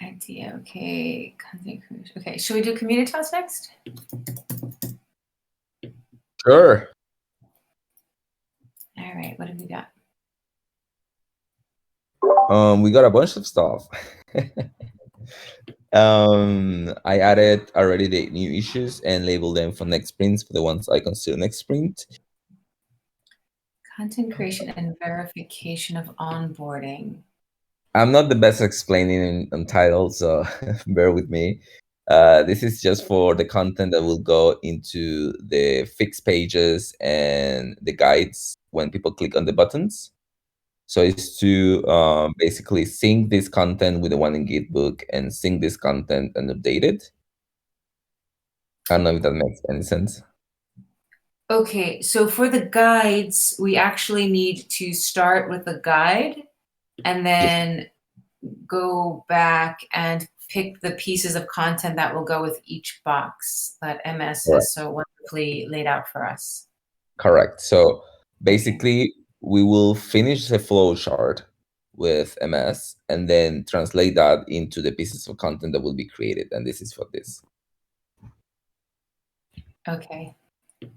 A: Idea. Okay. Content creation. Okay. Should we do Comunitas next?
G: Sure.
A: All right. What have we got?
G: We got a bunch of stuff. I added already the new issues and labeled them for next sprints for the ones I consider next sprint.
A: Content creation and verification of onboarding.
G: I'm not the best at explaining on titles, so bear with me. This is just for the content that will go into the fixed pages and the guides when people click on the buttons. So it's to basically sync this content with the one in Gitbook and sync this content and update it. I don't know if that makes any sense.
A: Okay, so for the guides, we actually need to start with the guide and then go back and pick the pieces of content that will go with each box that MS has so wonderfully laid out for us.
G: Correct. So basically, we will finish the flow chart with MS and then translate that into the pieces of content that will be created. And this is for this.
A: Okay.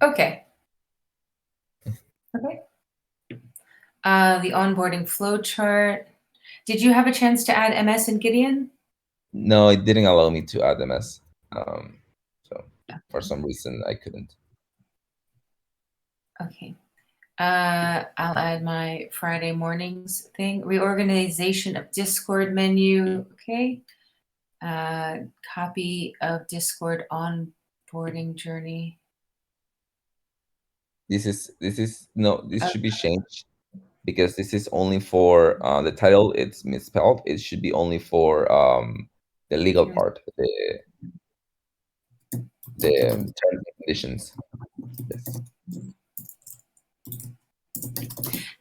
A: Okay. Okay. The onboarding flow chart. Did you have a chance to add MS and Gideon?
G: No, it didn't allow me to add MS. So for some reason I couldn't.
A: Okay. I'll add my Friday mornings thing. Reorganization of Discord menu. Okay. Copy of Discord onboarding journey.
G: This should be changed because this is only for the title. It's misspelled. It should be only for the legal part, the terms and conditions. Yes.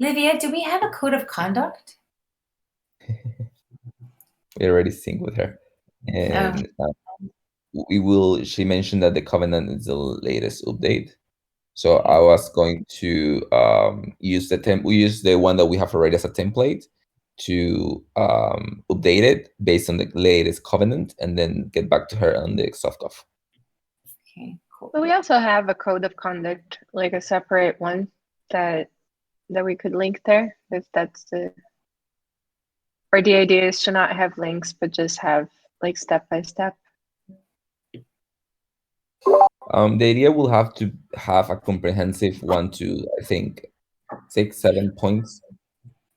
A: Livia, do we have a code of conduct?
G: We already synced with her, and we will. She mentioned that the covenant is the latest update. So I was going to use we use the one that we have already as a template to update it based on the latest covenant, and then get back to her on the soft off.
A: Okay, cool.
E: But we also have a code of conduct, like a separate one that we could link there, if that's the. Or the idea is to not have links, but just have like step by step.
G: The idea will have to have a comprehensive 1 to, I think, 6, 7 points.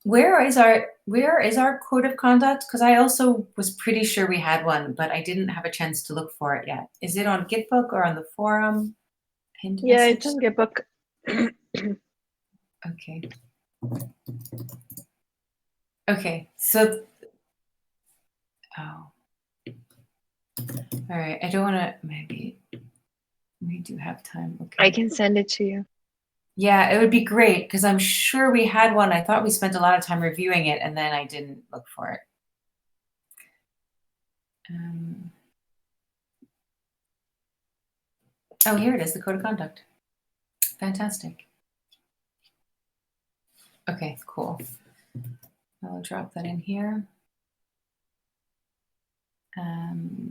A: Where is our code of conduct? Because I also was pretty sure we had one, but I didn't have a chance to look for it yet. Is it on Gitbook or on the forum? Pinned
E: Yeah,
A: message?
E: it's on Gitbook.
A: Okay. Okay, so all right. I don't want to. Maybe we do have time. Okay.
E: I can send it to you.
A: Yeah, it would be great because I'm sure we had one. I thought we spent a lot of time reviewing it, and then I didn't look for it. Oh, here it is, the code of conduct. Fantastic. Okay, cool. I'll drop that in here.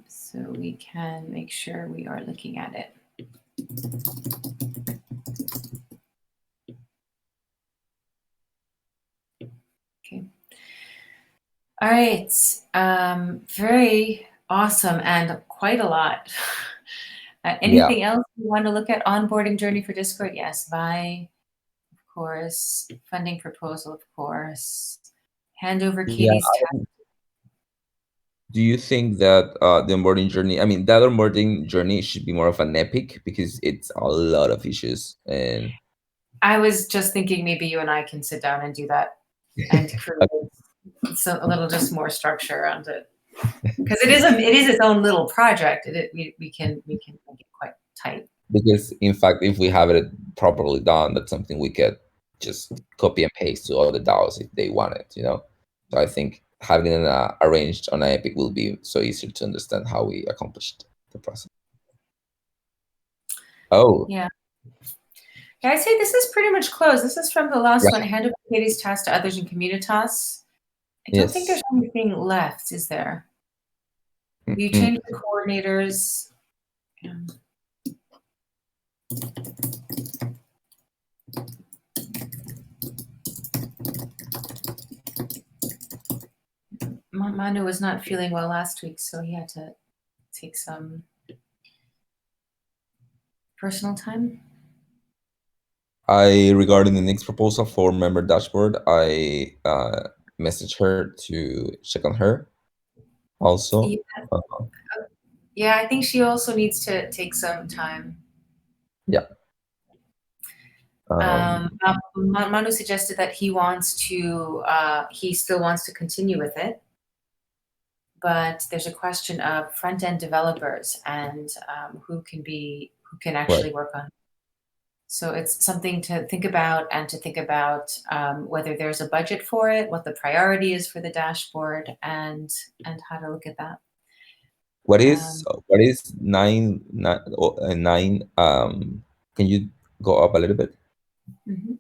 A: So we can make sure we are looking at it. Okay. All right. Very awesome and quite a lot. Anything else you want to look at? Onboarding journey for Discord? Yes. Vi, of course. Funding proposal, of course. Handover Katie's task.
G: Do you think that the onboarding journey, I mean, that onboarding journey should be more of an epic because it's a lot of issues? And
A: I was just thinking maybe you and I can sit down and do that and create a little just more structure around it. Because it is its own little project. We can make it quite tight.
G: Because in fact, if we have it properly done, that's something we could just copy and paste to other DAOs if they want it, you know? So I think having it arranged on Epic will be so easier to understand how we accomplished the process. Oh.
A: Yeah. I'd say this is pretty much closed. This is from the last one. Hand over Katie's task to others in Comunitas. I don't think there's anything left, is there? You changed the coordinators. Manu was not feeling well last week, so he had to take some personal time.
G: Regarding the next proposal for member dashboard, I messaged her to check on her also.
A: Yeah, I think she also needs to take some time.
G: Yeah.
A: Manu suggested that he still wants to continue with it, but there's a question of front-end developers and who can actually work on it. So it's something to think about, and to think about whether there's a budget for it, what the priority is for the dashboard, and how to look at that.
G: What is 9? Can you go up a little bit?
A: Mm-hmm.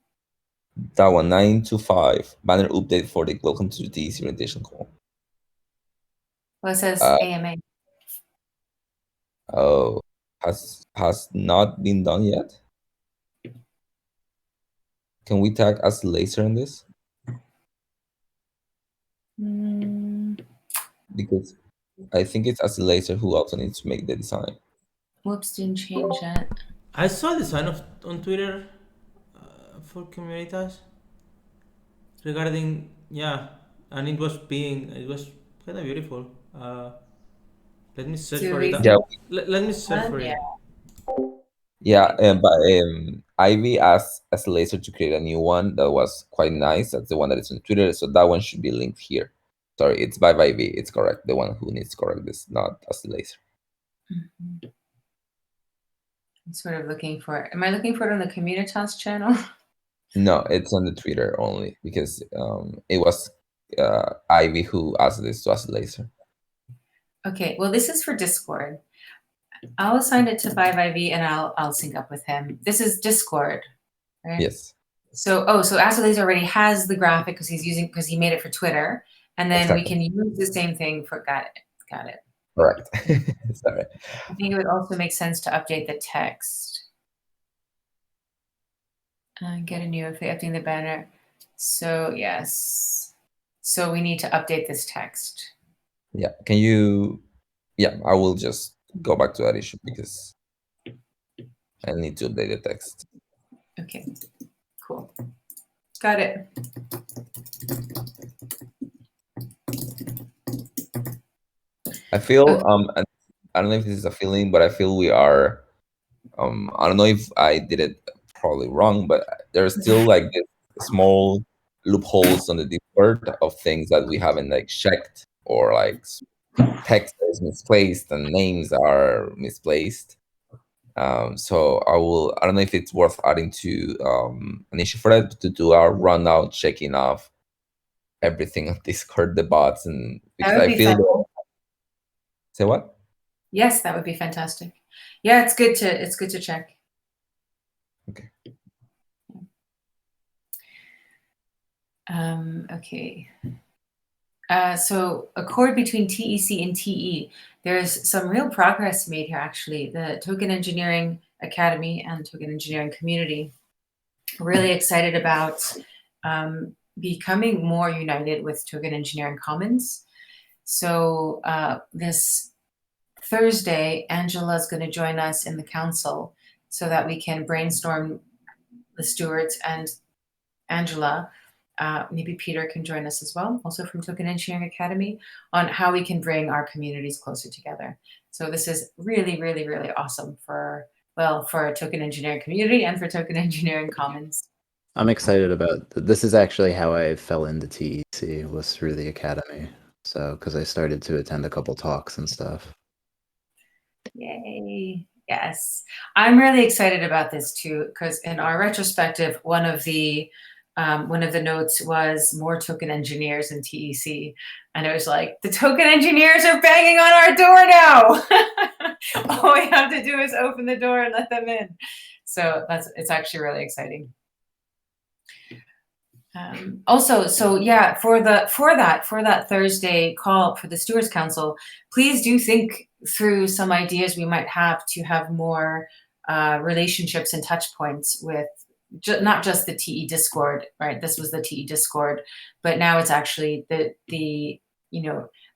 G: That one, 925 banner update for the welcome to the TEC orientation call.
A: Well, it says AMA.
G: Oh, has not been done yet. Can we tag as laser in this? Because I think it's as laser who also needs to make the design.
A: Whoops, didn't change that.
C: I saw the sign of on Twitter for Comunitas regarding and it was kind of beautiful. Let me search for it.
G: Yeah,
C: Let me search for it.
G: yeah, but Ivy asked as laser to create a new one that was quite nice. That's the one that is on Twitter, so that one should be linked here. Sorry, it's by Ivy. It's correct. The one who needs to correct this, not as the laser.
A: I'm sort of looking for it. Am I looking for it on the Comunitas channel?
G: No, it's on the Twitter only because it was Ivy who asked this to us laser.
A: Okay, well, this is for Discord. I'll assign it to 5IV and I'll sync up with him. This is Discord, right?
G: Yes.
A: So Azulaser already has the graphic because he made it for Twitter, and then we can use the same thing for got it.
G: Correct. Sorry.
A: I think it would also make sense to update the text. Get a new updating the banner. So yes. So we need to update this text.
G: Yeah. Can you? Yeah, I will just go back to that issue because I need to update the text.
A: Okay. Cool. Got it.
G: I feel I don't know if this is a feeling, but I feel we are I don't know if I did it probably wrong, but there's still like this small loopholes on the Discord of things that we haven't like checked, or like text is misplaced and names are misplaced. So I don't know if it's worth adding to an issue for that to do our run out checking off everything on Discord, the bots, and because I feel say what?
A: Yes, that would be fantastic. Yeah, it's good to check.
G: Okay.
A: Okay. So accord between TEC and TE, there's some real progress made here actually. The Token Engineering Academy and Token Engineering community are really excited about becoming more united with Token Engineering Commons. So this Thursday, Angela's going to join us in the council so that we can brainstorm the stewards and Angela. Maybe Peter can join us as well, also from Token Engineering Academy, on how we can bring our communities closer together. So this is really, really, really awesome for a Token Engineering community and for Token Engineering Commons.
J: I'm excited about this. Is actually how I fell into TEC, was through the academy. So because I started to attend a couple talks and stuff.
A: Yay. Yes. I'm really excited about this too, because in our retrospective, one of the notes was more token engineers in TEC. And it was like, the token engineers are banging on our door now. All we have to do is open the door and let them in. So it's actually really exciting. Also, so yeah, for that Thursday call for the Stewards Council, please do think through some ideas we might have to have more relationships and touch points with not just the TE Discord, right? This was the TE Discord, but now it's actually the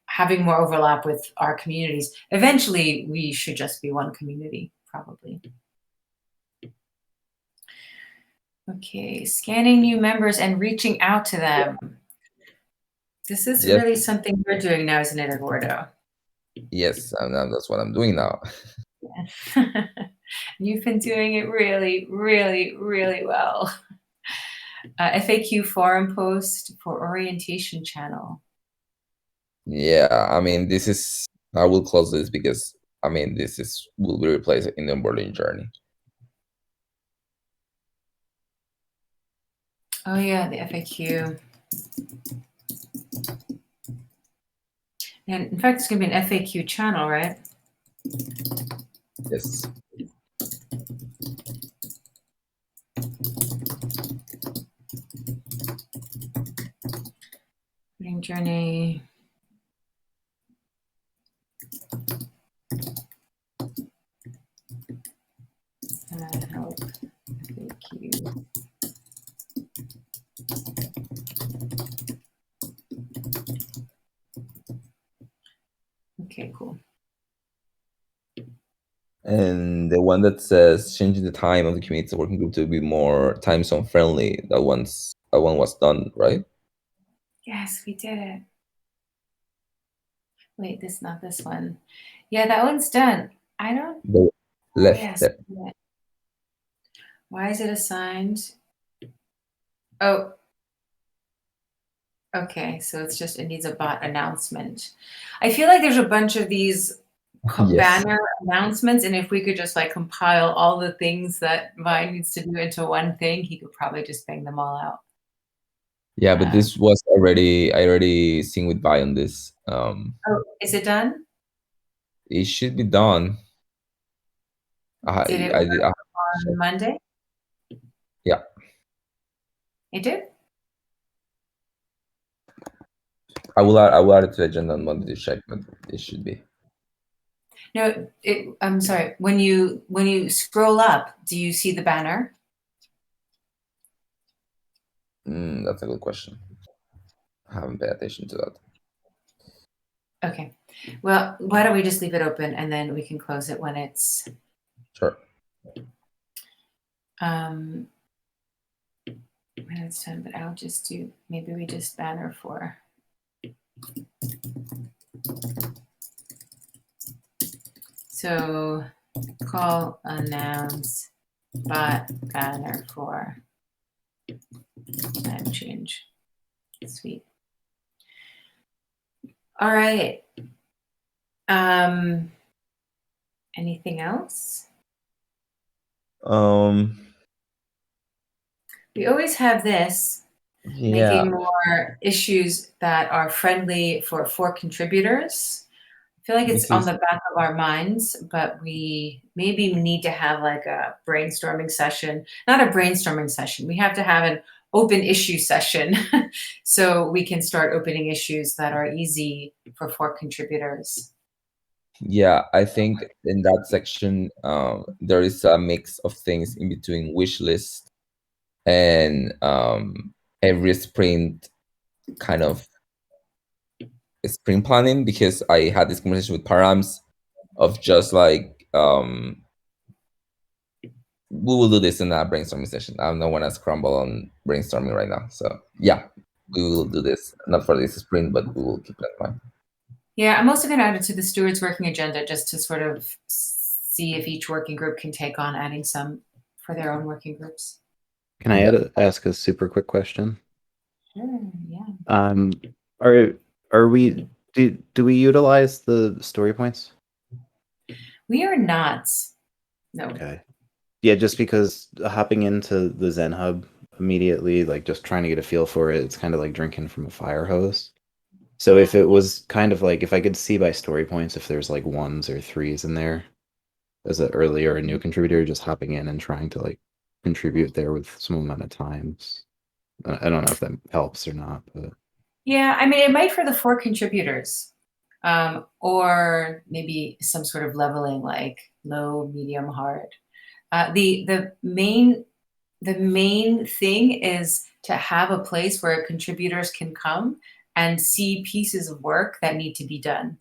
A: having more overlap with our communities. Eventually, we should just be one community, probably. Okay, scanning new members and reaching out to them. This is really something we're doing now, isn't it, Eduardo?
G: Yes, that's what I'm doing now.
A: Yeah. You've been doing it really, really, really well. FAQ forum post for orientation channel.
G: Yeah, I mean, I will close this because, I mean, will be replaced in the onboarding journey.
A: Oh yeah, the FAQ. And in fact, it's going to be an FAQ channel, right?
G: Yes.
A: Learning journey. Help FAQ.
G: And the one that says changing the time of the Comunitas working group to be more time zone friendly. That one was done, right?
A: Yes, we did it. Wait, not this one. Yeah, that one's done. I don't.
G: The left
A: Yes.
G: there.
A: Why is it assigned? Oh. Okay, so it needs a bot announcement. I feel like there's a bunch of these
G: Yes.
A: banner announcements, and if we could just like compile all the things that Vine needs to do into one thing, he could probably just bang them all out.
G: Yeah, but this was I already seen with Vi on this.
A: Oh, is it done?
G: It should be done.
A: Did it work on Monday?
G: Yeah.
A: It did?
G: I will add it to the agenda on Monday to check, but it should be.
A: No, I'm sorry. When you scroll up, do you see the banner?
G: That's a good question. I haven't paid attention to that.
A: Okay. Well, why don't we just leave it open and then we can close it when it's
G: Sure.
A: when it's done, but I'll just do, maybe we just banner 4. So call announce bot banner 4 time change. Sweet. All right. Anything else? We always have this, making more issues that are friendly for contributors. I feel like it's on the back of our minds, but we maybe need to have like a brainstorming session, not a brainstorming session. We have to have an open issue session so we can start opening issues that are easy for contributors.
G: Yeah, I think in that section, there is a mix of things in between wish list and every sprint kind of sprint planning, because I had this conversation with Paramms of just like we will do this in a brainstorming session. I don't want to scramble on brainstorming right now. So yeah, we will do this, not for this sprint, but we will keep that in mind.
A: Yeah, I'm also going to add it to the Stewards working agenda just to sort of see if each working group can take on adding some for their own working groups.
J: Can I ask a super quick question?
A: Sure, yeah.
J: Are we do we utilize the story points?
A: We are not. No.
J: Okay. Yeah, just because hopping into the Zen Hub immediately, like just trying to get a feel for it, it's kind of like drinking from a fire hose. So if it was kind of like, if I could see by story points, if there's like 1s or 3s in there as an early or a new contributor, just hopping in and trying to like contribute there with some amount of times. I don't know if that helps or not, but
A: yeah, I mean, it might for the 4 contributors, or maybe some sort of leveling like low, medium, hard. The main thing is to have a place where contributors can come and see pieces of work that need to be done.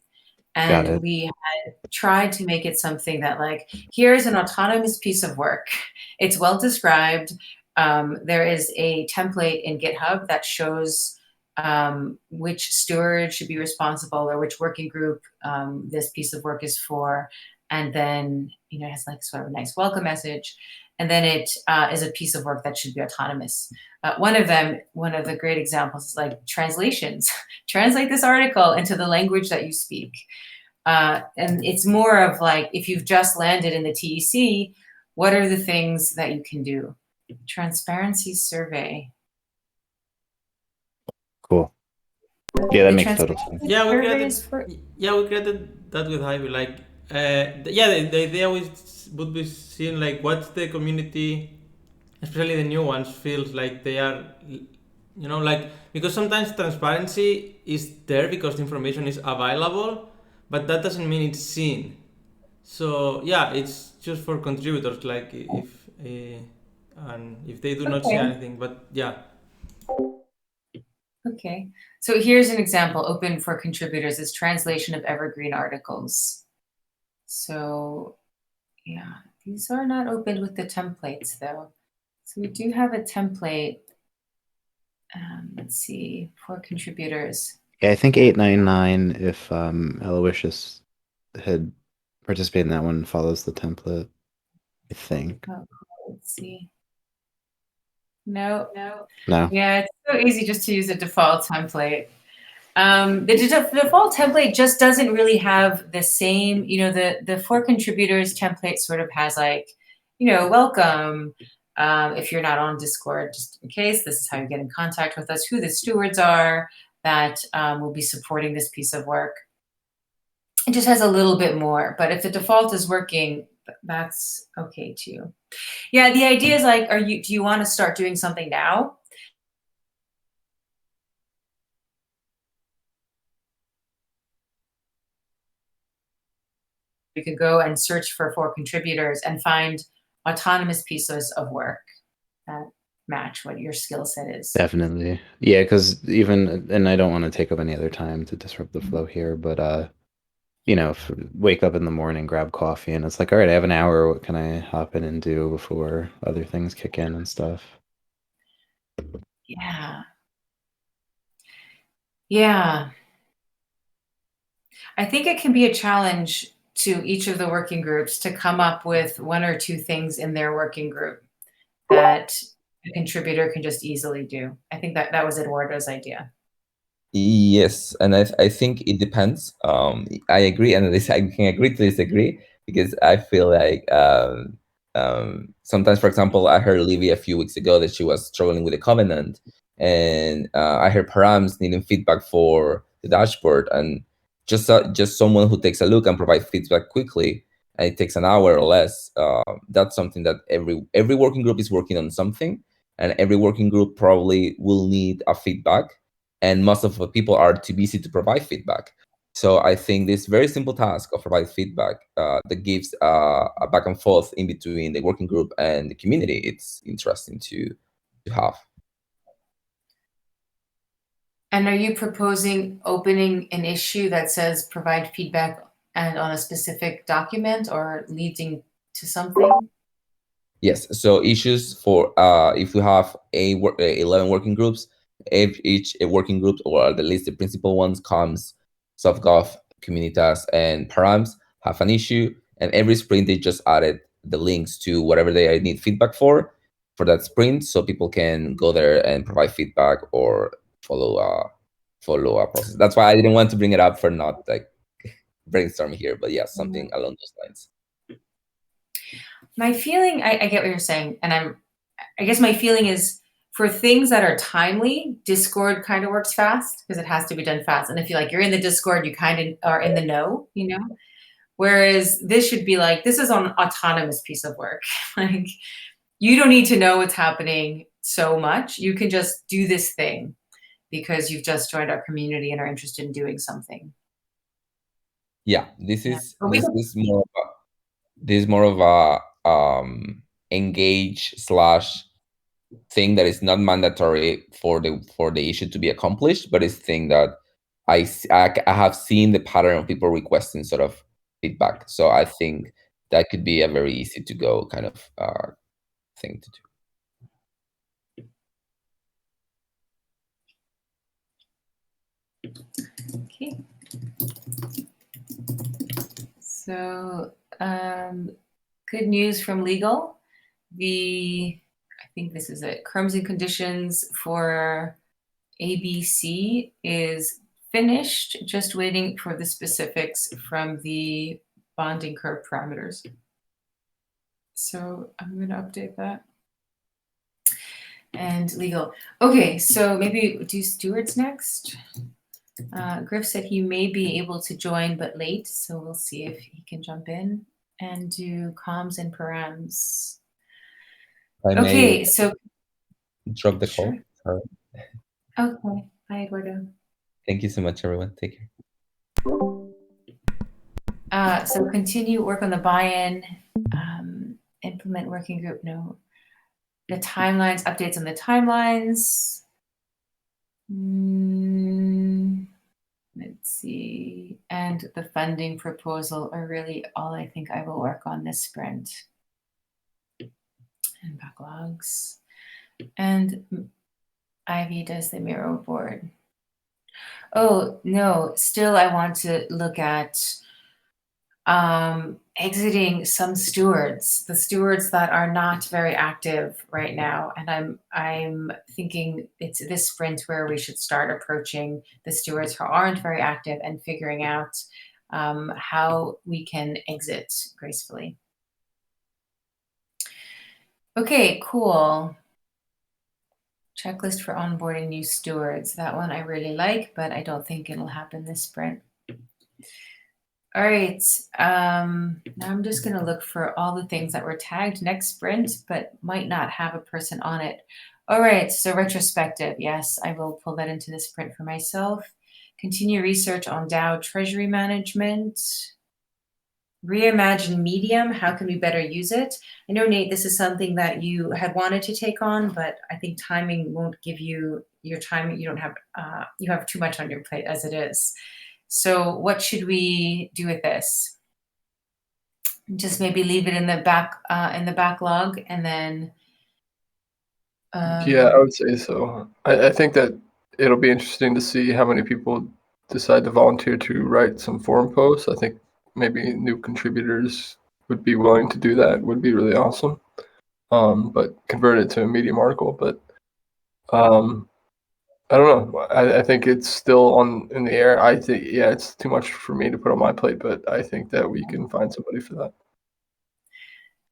A: And we had tried to make it something that like, here's an autonomous piece of work. It's well described. There is a template in GitHub that shows which steward should be responsible or which working group this piece of work is for. And then, it has like sort of a nice welcome message. And then it is a piece of work that should be autonomous. One of the great examples is like translations. Translate this article into the language that you speak. And it's more of like, if you've just landed in the TEC, what are the things that you can do? Transparency survey.
J: Cool. Yeah, that makes total sense.
C: Yeah, we created that with Ivy. Like, the idea would be seeing like what's the community, especially the new ones, feels like they are, like, because sometimes transparency is there because the information is available, but that doesn't mean it's seen. So yeah, it's just for contributors, like if they do not see anything, but yeah.
A: Okay, so here's an example open for contributors is translation of evergreen articles. So Yeah, these are not opened with the templates though. So we do have a template. Let's see, for contributors.
J: Yeah, I think 899, if Aloysius had participated in that one, follows the template, I think.
A: Oh, let's see. No.
J: No.
A: Yeah, it's so easy just to use a default template. The default template just doesn't really have the same, the for contributors template sort of has like, welcome. If you're not on Discord, just in case, this is how you get in contact with us, who the stewards are that will be supporting this piece of work. It just has a little bit more, but if the default is working, that's okay too. Yeah, the idea is like, do you want to start doing something now? You could go and search for contributors and find autonomous pieces of work that match what your skill set is.
J: Definitely. Yeah, because and I don't want to take up any other time to disrupt the flow here, but wake up in the morning, grab coffee, and it's like, all right, I have an hour. What can I hop in and do before other things kick in and stuff?
A: Yeah. Yeah. I think it can be a challenge to each of the working groups to come up with one or two things in their working group that a contributor can just easily do. I think that was Eduardo's idea.
G: Yes, and I think it depends. I agree, and I can agree to disagree because I feel like sometimes, for example, I heard Livy a few weeks ago that she was struggling with a covenant, and I heard Paramms needing feedback for the dashboard, and just someone who takes a look and provides feedback quickly, and it takes an hour or less. That's something that every working group is working on something, and every working group probably will need a feedback. And most of the people are too busy to provide feedback. So I think this very simple task of provide feedback that gives a back and forth in between the working group and the community, it's interesting to have.
A: And are you proposing opening an issue that says provide feedback and on a specific document or leading to something?
G: Yes, so issues for if we have 11 working groups, if each working group, or at least the principal ones, comes, SoftGov, Comunitas, and Paramms have an issue, and every sprint they just added the links to whatever they need feedback for that sprint, so people can go there and provide feedback or follow a process. That's why I didn't want to bring it up for not like brainstorming here, but yeah, something along those lines.
A: My feeling, I get what you're saying, and I guess my feeling is for things that are timely, Discord kind of works fast because it has to be done fast. And if you're in the Discord, you kind of are in the know, Whereas this should be like, this is an autonomous piece of work. Like, you don't need to know what's happening so much. You can just do this thing because you've just joined our community and are interested in doing something.
G: Yeah, this is more of a engage / thing that is not mandatory for the issue to be accomplished, but it's thing that I have seen the pattern of people requesting sort of feedback. So I think that could be a very easy to go kind of thing to
A: do. Okay. So good news from legal. I think this is it. Terms and conditions for ABC is finished, just waiting for the specifics from the bonding curve parameters. So I'm going to update that. And legal. Okay, so maybe do stewards next. Griff said he may be able to join, but late, so we'll see if he can jump in and do comms and params. Okay, so
G: drop the call. Sorry.
A: Okay, bye, Eduardo.
G: Thank you so much, everyone. Take
A: care. So continue work on the buy-in, implement working group. No, the timelines, updates on the timelines. let's see, and the funding proposal are really all I think I will work on this sprint. And backlogs. And Ivy does the Miro board. Oh, no, still I want to look at exiting some stewards, the stewards that are not very active right now. And I'm thinking it's this sprint where we should start approaching the stewards who aren't very active and figuring out how we can exit gracefully. Okay, cool. Checklist for onboarding new stewards. That one I really like, but I don't think it'll happen this sprint. All right, now I'm just gonna look for all the things that were tagged next sprint, but might not have a person on it. All right, so retrospective, yes, I will pull that into the sprint for myself. Continue research on DAO treasury management. Reimagine Medium, how can we better use it? I know, Nate, this is something that you had wanted to take on, but I think timing won't give you your time. You don't have, you have too much on your plate as it is. So what should we do with this? Just maybe leave it in the backlog and then.
D: Yeah, I would say so. I think that it'll be interesting to see how many people decide to volunteer to write some forum posts. I think maybe new contributors would be willing to do that. Would be really awesome. But convert it to a Medium article. But I don't know. I think it's still in the air. I think, yeah, it's too much for me to put on my plate, but I think that we can find somebody for that.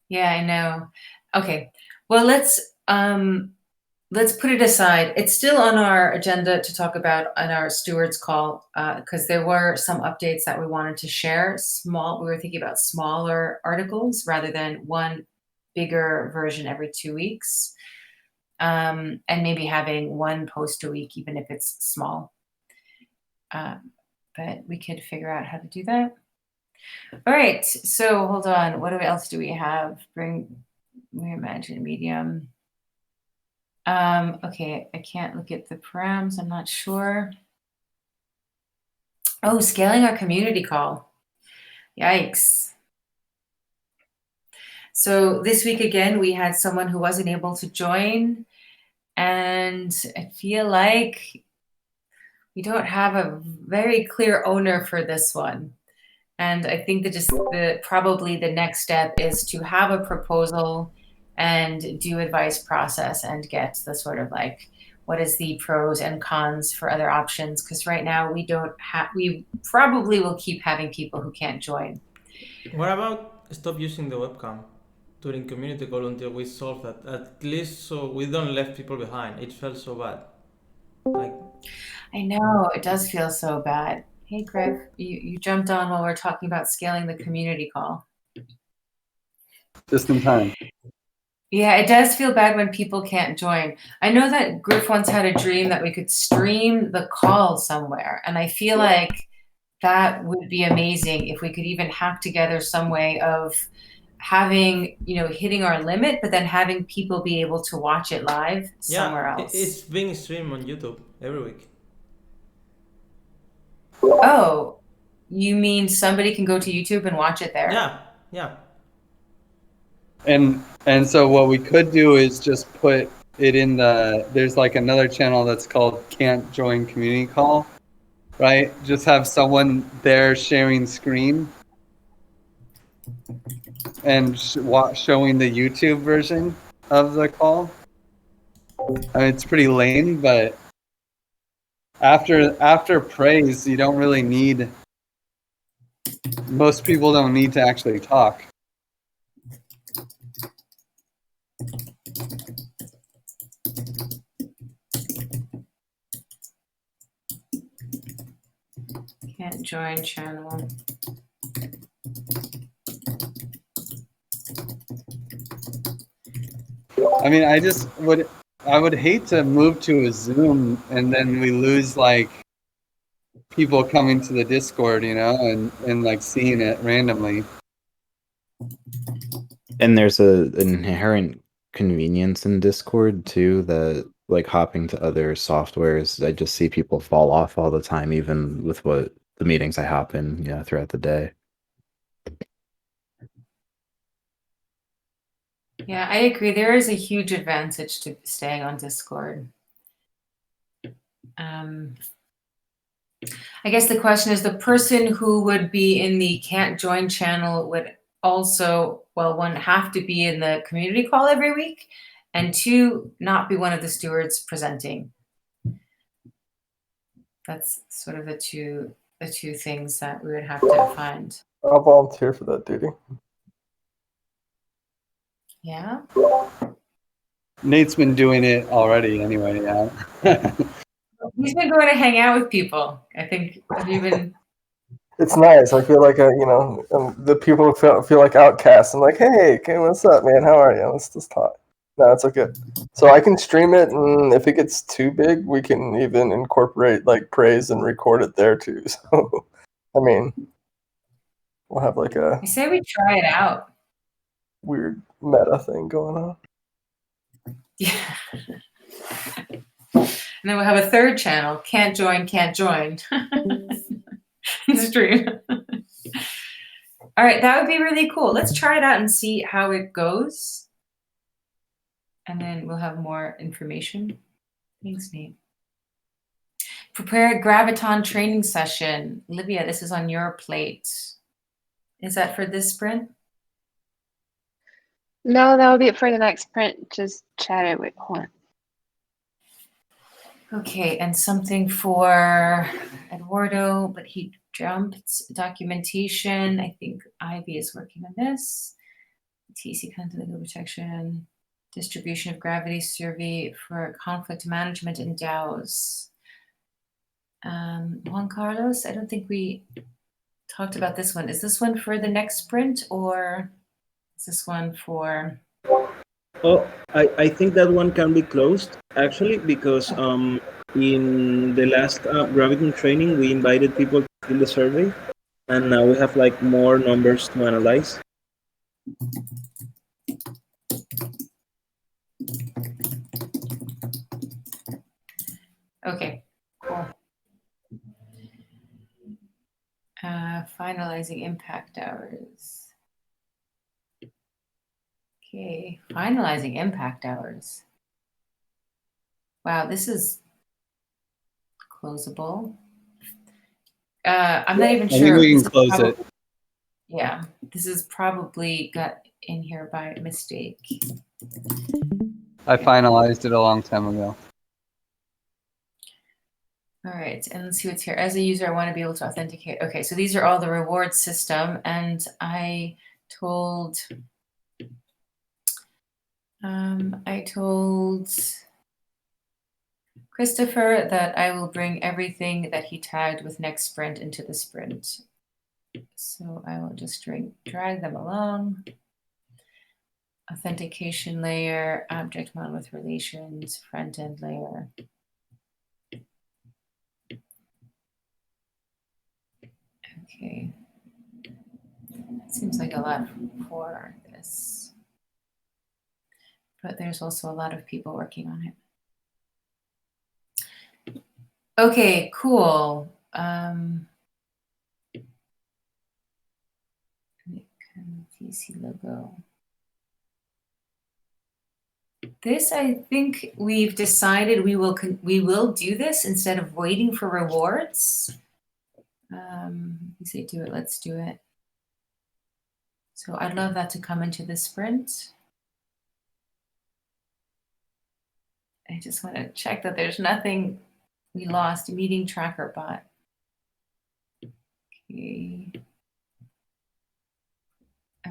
A: Yeah, I know. Okay, well, let's put it aside. It's still on our agenda to talk about on our stewards call because there were some updates that we wanted to share. We were thinking about smaller articles rather than one bigger version every 2 weeks. And maybe having one post a week, even if it's small. But we could figure out how to do that. All right, so hold on. What else do we have? Reimagine Medium. Okay, I can't look at the params. I'm not sure. Oh, scaling our community call. Yikes. So this week again, we had someone who wasn't able to join. And I feel like we don't have a very clear owner for this one. And I think that probably the next step is to have a proposal and do advice process and get the sort of like, what is the pros and cons for other options? Because right now we probably will keep having people who can't join.
C: What about stop using the webcam during community call until we solve that? At least so we don't leave people behind. It felt so bad. Like,
A: I know, it does feel so bad. Hey, Griff, you jumped on while we're talking about scaling the community call.
K: Just in time.
A: Yeah, it does feel bad when people can't join. I know that Griff once had a dream that we could stream the call somewhere, and I feel like that would be amazing if we could even hack together some way of having, hitting our limit, but then having people be able to watch it live somewhere else.
C: It's being streamed on YouTube every week.
A: Oh, you mean somebody can go to YouTube and watch it there?
C: Yeah.
K: And so what we could do is just put it in there's like another channel that's called Can't Join Community Call, right? Just have someone there sharing screen and showing the YouTube version of the call. I mean, it's pretty lame, but after praise, you don't really need. Most people don't need to actually talk.
A: Can't join channel.
K: I mean, I would hate to move to a Zoom and then we lose like people coming to the Discord, and like seeing it randomly.
J: And there's an inherent convenience in Discord too that like hopping to other softwares, I just see people fall off all the time, even with what the meetings I hop in, throughout the day.
A: Yeah, I agree. There is a huge advantage to staying on Discord. I guess the question is, the person who would be in the can't join channel would also, well, one, have to be in the community call every week, and two, not be one of the stewards presenting. That's sort of the two things that we would have to find.
D: I'll volunteer for that duty.
A: Yeah.
K: Nate's been doing it already anyway, yeah.
A: He's been going to hang out with people. I think, have you been?
D: It's nice. I feel like the people who feel like outcasts. I'm like, hey, what's up, man? How are you? Let's just talk. No, it's okay. So I can stream it, and if it gets too big, we can even incorporate like praise and record it there too. So, I mean, we'll have like a
A: I say we try it out.
D: weird meta thing going on.
A: Yeah. And then we'll have a third channel, can't join. Stream. All right, that would be really cool. Let's try it out and see how it goes. And then we'll have more information. Thanks, Nate. Prepare a Graviton training session. Olivia, this is on your plate. Is that for this sprint?
E: No, that will be it for the next sprint. Just chat it with Juan.
A: Okay, and something for Eduardo, but he jumped. Documentation. I think Ivy is working on this. TEC content legal protection. Distribution of gravity survey for conflict management in DAOs. Juan Carlos, I don't think we talked about this one. Is this one for the next sprint, or is this one for?
F: Oh, I think that one can be closed actually, because in the last Graviton training we invited people to fill the survey, and now we have like more numbers to analyze.
A: Okay, cool. Finalizing impact hours. Okay, finalizing impact hours. Wow, this is closable. I'm not even
K: I
A: sure.
K: think we can close it.
A: Yeah, this is probably got in here by mistake.
K: I finalized it a long time ago.
A: All right, and let's see what's here. As a user, I want to be able to authenticate. Okay, so these are all the reward system, and I told Christopher that I will bring everything that he tagged with next sprint into the sprint. So I will just drag them along. Authentication layer, object model with relations, front end layer. Okay. Seems like a lot for this. But there's also a lot of people working on it. Okay, cool. TC logo. This, I think we've decided we will do this instead of waiting for rewards. We say do it, let's do it. So I'd love that to come into the sprint. I just want to check that there's nothing we lost. Meeting tracker bot. Okay.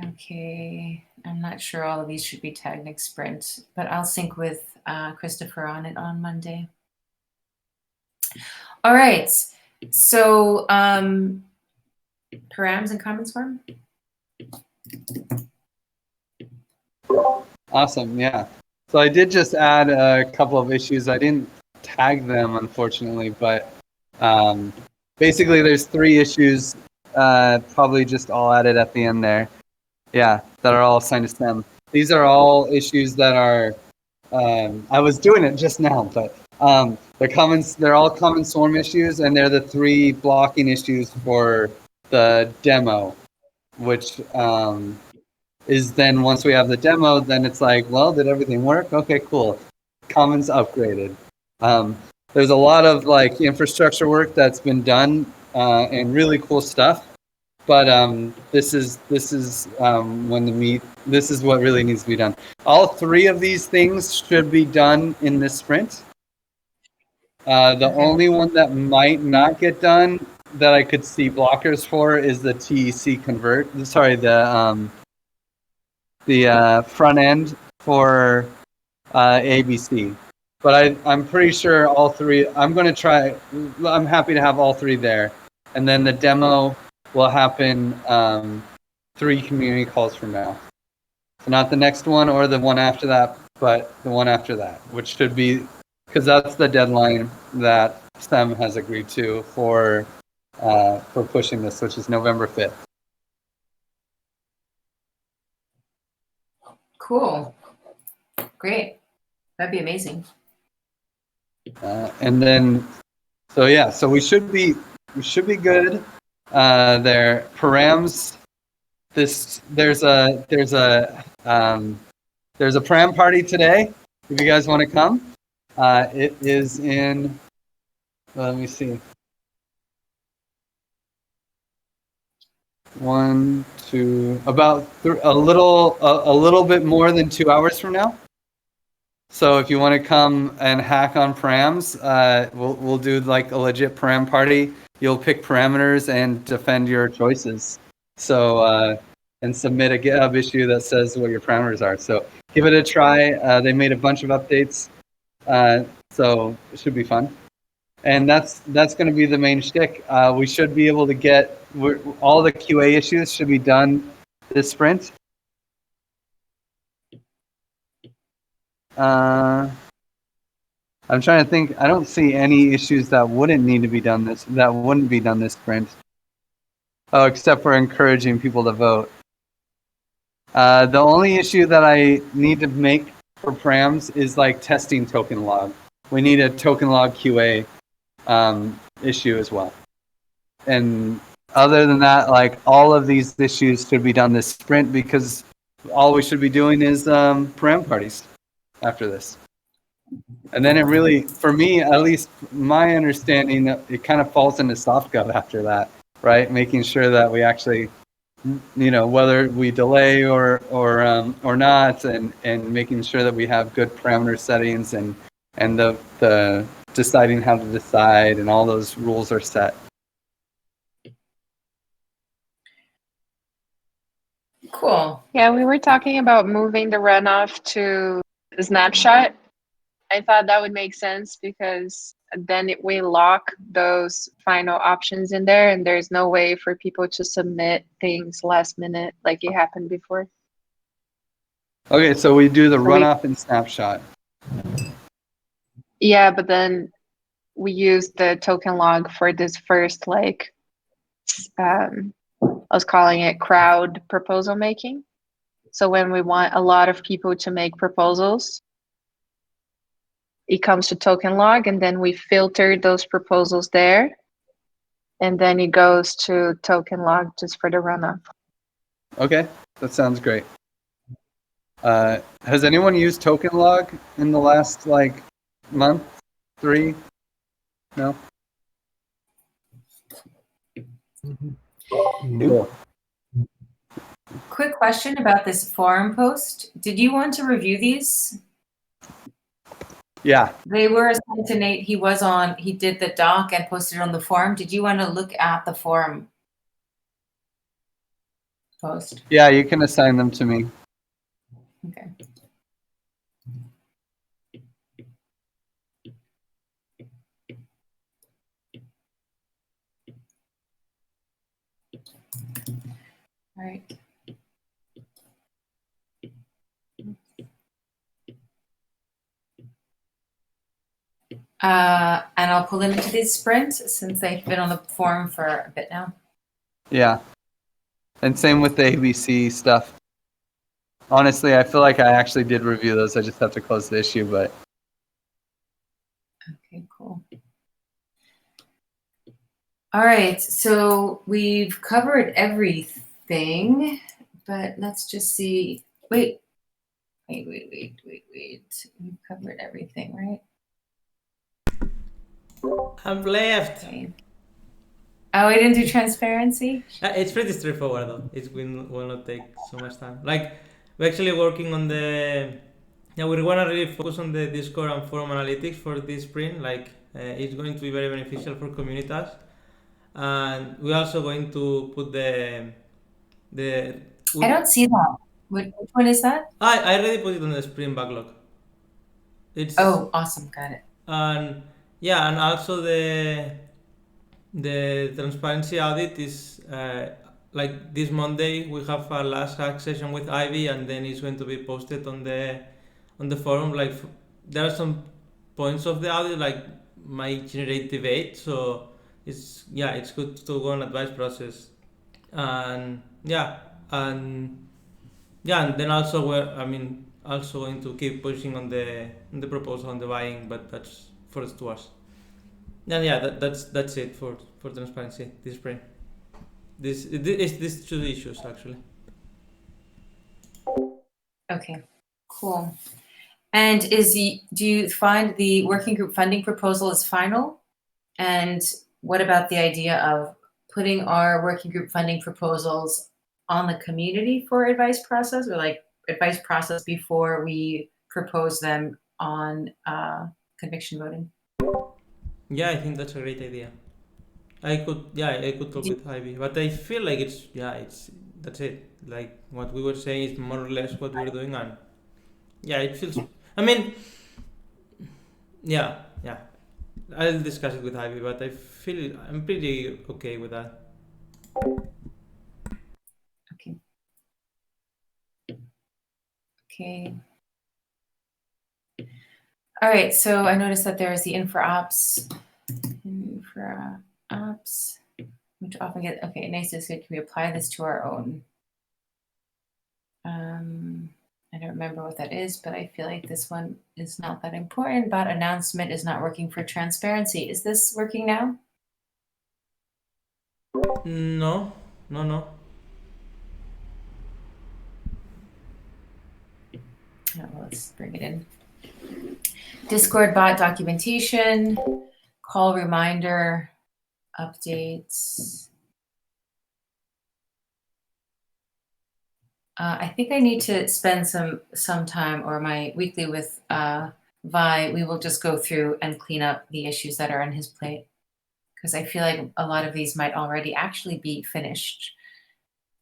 A: Okay. I'm not sure all of these should be tagged next sprint, but I'll sync with Christopher on it on Monday. All right. So Paramms&Common Swarm.
K: Awesome, yeah. So I did just add a couple of issues. I didn't tag them, unfortunately, but basically there's 3 issues, probably just all added at the end there. Yeah, that are all assigned to STEM. These are all issues that are I was doing it just now, but they're all common swarm issues, and they're the 3 blocking issues for the demo, which is then once we have the demo, then it's like, well, did everything work? Okay, cool. Commons upgraded. There's a lot of like infrastructure work that's been done and really cool stuff. But this is when the meat. This is what really needs to be done. All 3 of these things should be done in this sprint. The only one that might not get done that I could see blockers for is the TEC convert. Sorry, the front end for ABC. But I'm pretty sure all 3. I'm going to try. I'm happy to have all 3 there, and then the demo will happen 3 community calls from now. So not the next one or the one after that, but the one after that, which should be, because that's the deadline that STEM has agreed to for pushing this, which is November 5th.
A: Cool. Great. That'd be amazing.
K: And then, so we should be good. There, params. There's a param party today. If you guys want to come, it is in. Let me see. 1, 2, about a little bit more than 2 hours from now. So if you want to come and hack on params, we'll do like a legit param party. You'll pick parameters and defend your choices. So and submit a GitHub issue that says what your parameters are. So give it a try. They made a bunch of updates, so it should be fun. And that's going to be the main shtick. We should be able to get all the QA issues should be done this sprint. I'm trying to think. I don't see any issues that wouldn't need to be done wouldn't be done this sprint. Oh, except for encouraging people to vote. The only issue that I need to make for params is like testing token log. We need a token log QA issue as well. And other than that, like all of these issues should be done this sprint, because all we should be doing is param parties after this. And then it really, for me, at least my understanding, it kind of falls into soft gov after that, right? Making sure that we actually, whether we delay or not, and making sure that we have good parameter settings and the deciding how to decide and all those rules are set.
A: Cool.
E: Yeah, we were talking about moving the runoff to the snapshot. I thought that would make sense, because then we lock those final options in there, and there's no way for people to submit things last minute like it happened before.
K: Okay, so we do the runoff and snapshot.
E: Yeah, but then we use the token log for this first, like, I was calling it crowd proposal making. So when we want a lot of people to make proposals, it comes to token log, and then we filter those proposals there, and then it goes to token log just for the runoff.
K: Okay, that sounds great. Has anyone used token log in the last month, 3? No.
D: Nope.
A: Quick question about this forum post. Did you want to review these?
K: Yeah.
A: They were assigned to Nate. He did the doc and posted it on the forum. Did you want to look at the forum post?
K: Yeah, you can assign them to me.
A: Okay. All right. And I'll pull them into these sprints since they've been on the forum for a bit now.
K: Yeah. And same with the ABC stuff. honestly, I feel like I actually did review those. I just have to close the issue, but
A: Okay, cool. All right, so we've covered everything, but let's just see. Wait. We've covered everything, right?
C: I'm left.
A: Okay. Oh, we didn't do transparency?
C: It's pretty straightforward though. It will not take so much time. Like, we're actually working on the. Yeah, we want to really focus on the Discord and forum analytics for this sprint. Like, it's going to be very beneficial for Comunitas, and we're also going to put the.
A: I don't see that. Which one is that?
C: I already put it on the sprint backlog. It's.
A: Oh, awesome. Got it.
C: And yeah, and also the transparency audit is like this Monday we have a last hack session with Ivy, and then it's going to be posted on the forum. Like, there are some points of the audit like might generate debate, so it's good to go on advice process, and and then also also going to keep pushing on the proposal on the buying, but that's for us to us. And that's it for transparency this spring. These two issues actually.
A: Okay, cool. And do you find the working group funding proposal is final? And what about the idea of putting our working group funding proposals on the community for advice process, or like advice process before we propose them on conviction voting?
C: Yeah, I think that's a great idea. I could talk with Ivy, but I feel like that's it. Like, what we were saying is more or less what we're doing, and it feels. I mean, yeah. I'll discuss it with Ivy, but I feel I'm pretty okay with that.
A: Okay. All right, so I noticed that there is the infra ops, which often get, okay, nice is good. Can we apply this to our own? I don't remember what that is, but I feel like this one is not that important. But announcement is not working for transparency. Is this working now?
C: No.
A: Oh, well, let's bring it in. Discord bot documentation, call reminder, updates. I think I need to spend some time, or my weekly with Vi. We will just go through and clean up the issues that are on his plate, because I feel like a lot of these might already actually be finished.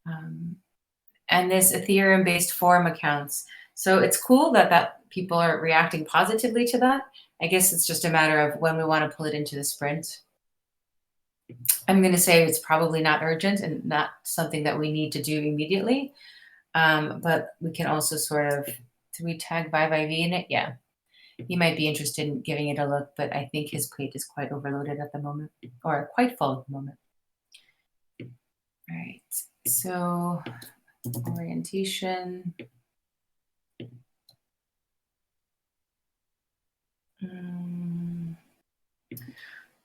A: And this Ethereum-based forum accounts. So it's cool that people are reacting positively to that. I guess it's just a matter of when we want to pull it into the sprint. I'm going to say it's probably not urgent and not something that we need to do immediately. But we can also sort of, do we tag ViV in it? Yeah. He might be interested in giving it a look, but I think his plate is quite overloaded at the moment, or quite full at the moment. All right. So orientation.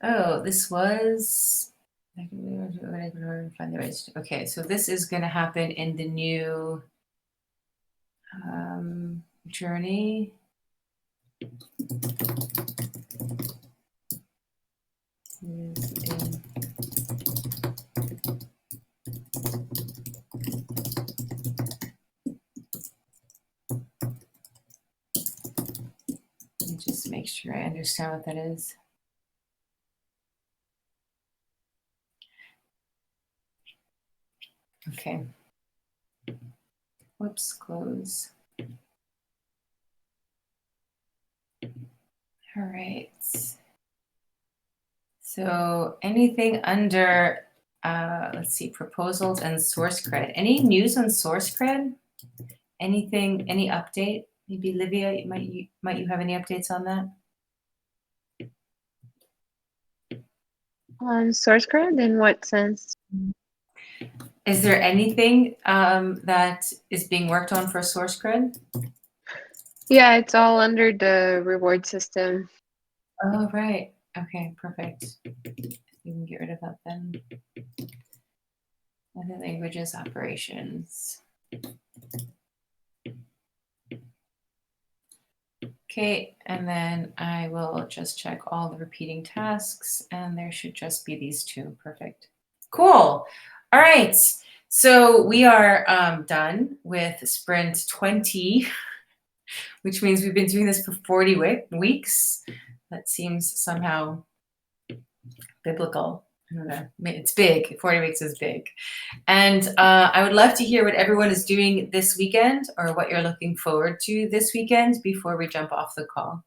A: Oh, this was. Okay, so this is going to happen in the new journey. Let me just make sure I understand what that is. Okay. Whoops, close. All right. So anything under, let's see, proposals and source cred. Any news on source cred? Anything, any update? Maybe Livia, might you have any updates on that?
E: On source cred, in what sense?
A: Is there anything that is being worked on for source grid?
E: Yeah, it's all under the reward system.
A: Oh, right. Okay, perfect. We can get rid of that then. Other languages, operations. Okay, and then I will just check all the repeating tasks, and there should just be these two. Perfect. Cool. All right. So we are done with sprint 20, which means we've been doing this for 40 weeks. That seems somehow biblical. I don't know. It's big. 40 weeks is big. And I would love to hear what everyone is doing this weekend or what you're looking forward to this weekend before we jump off the call.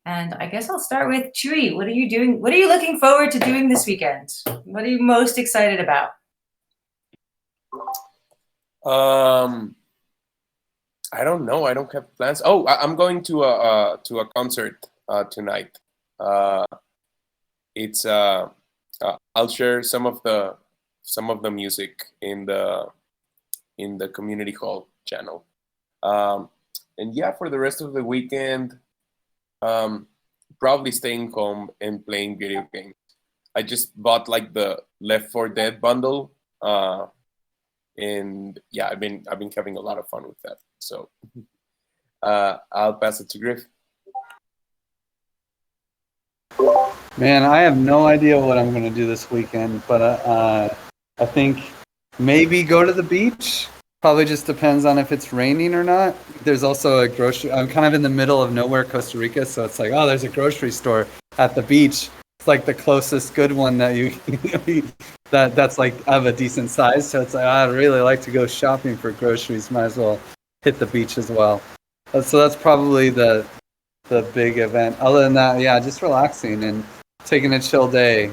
A: And I guess I'll start with Chewy. What are you doing? What are you looking forward to doing this weekend? What are you most excited about?
H: I don't know. I don't have plans. Oh, I'm going to a concert tonight. It's I'll share some of the music in the community hall channel. And yeah, for the rest of the weekend, probably staying home and playing video games. I just bought like the Left 4 Dead bundle, and yeah, I've been having a lot of fun with that. So I'll pass it to Griff.
K: Man, I have no idea what I'm going to do this weekend, but I think maybe go to the beach. Probably just depends on if it's raining or not. There's also a grocery. I'm kind of in the middle of nowhere, Costa Rica, so it's like, oh, there's a grocery store at the beach. It's like the closest good one that that's like of a decent size. So it's like, I'd really like to go shopping for groceries. Might as well hit the beach as well. So that's probably the big event. Other than that, yeah, just relaxing and taking a chill day.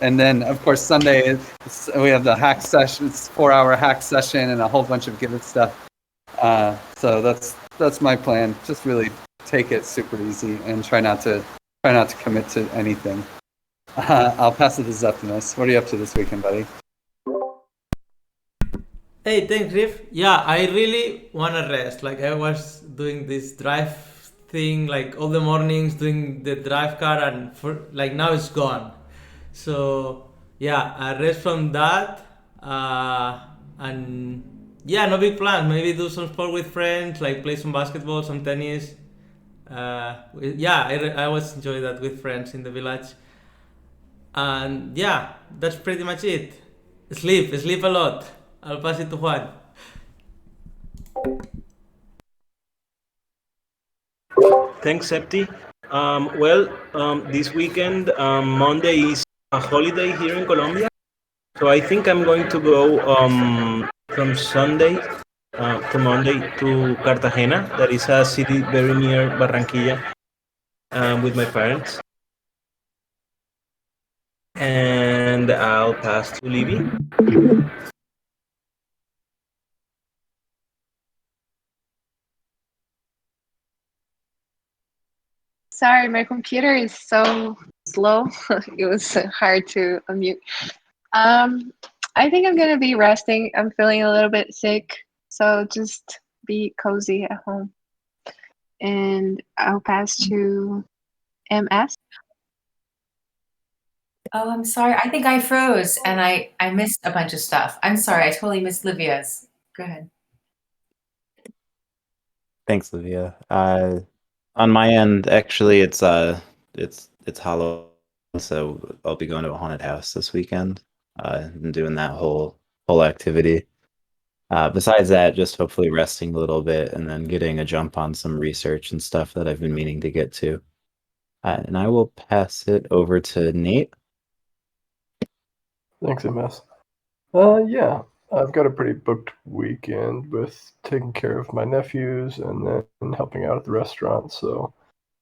K: And then, of course, Sunday, we have the hack session. It's 4-hour hack session and a whole bunch of good stuff. So that's my plan. Just really take it super easy and try not to commit to anything. I'll pass it to Zeptimus. What are you up to this weekend, buddy?
C: Hey, thanks, Griff. Yeah, I really wanna rest. Like I was doing this drive thing, like all the mornings doing the drive car, and for like now it's gone. So yeah, I rest from that, and yeah, no big plans. Maybe do some sport with friends, like play some basketball, some tennis. Yeah, I always enjoy that with friends in the village. And yeah, that's pretty much it. Sleep a lot. I'll pass it to Juan.
F: Thanks, Septi. This weekend, Monday is a holiday here in Colombia. So I think I'm going to go from Sunday to Monday to Cartagena. That is a city very near Barranquilla, with my parents. And I'll pass to Libby.
E: Sorry, my computer is so slow. It was hard to unmute. I think I'm gonna be resting. I'm feeling a little bit sick, so just be cozy at home. And I'll pass to MS.
A: Oh, I'm sorry. I think I froze and I missed a bunch of stuff. I'm sorry. I totally missed Livia's. Go ahead.
J: Thanks, Livia. On my end, actually, it's Halloween, so I'll be going to a haunted house this weekend. And doing that whole activity. Besides that, just hopefully resting a little bit and then getting a jump on some research and stuff that I've been meaning to get to. And I will pass it over to Nate.
D: Thanks, MS. Yeah, I've got a pretty booked weekend with taking care of my nephews and then helping out at the restaurant. So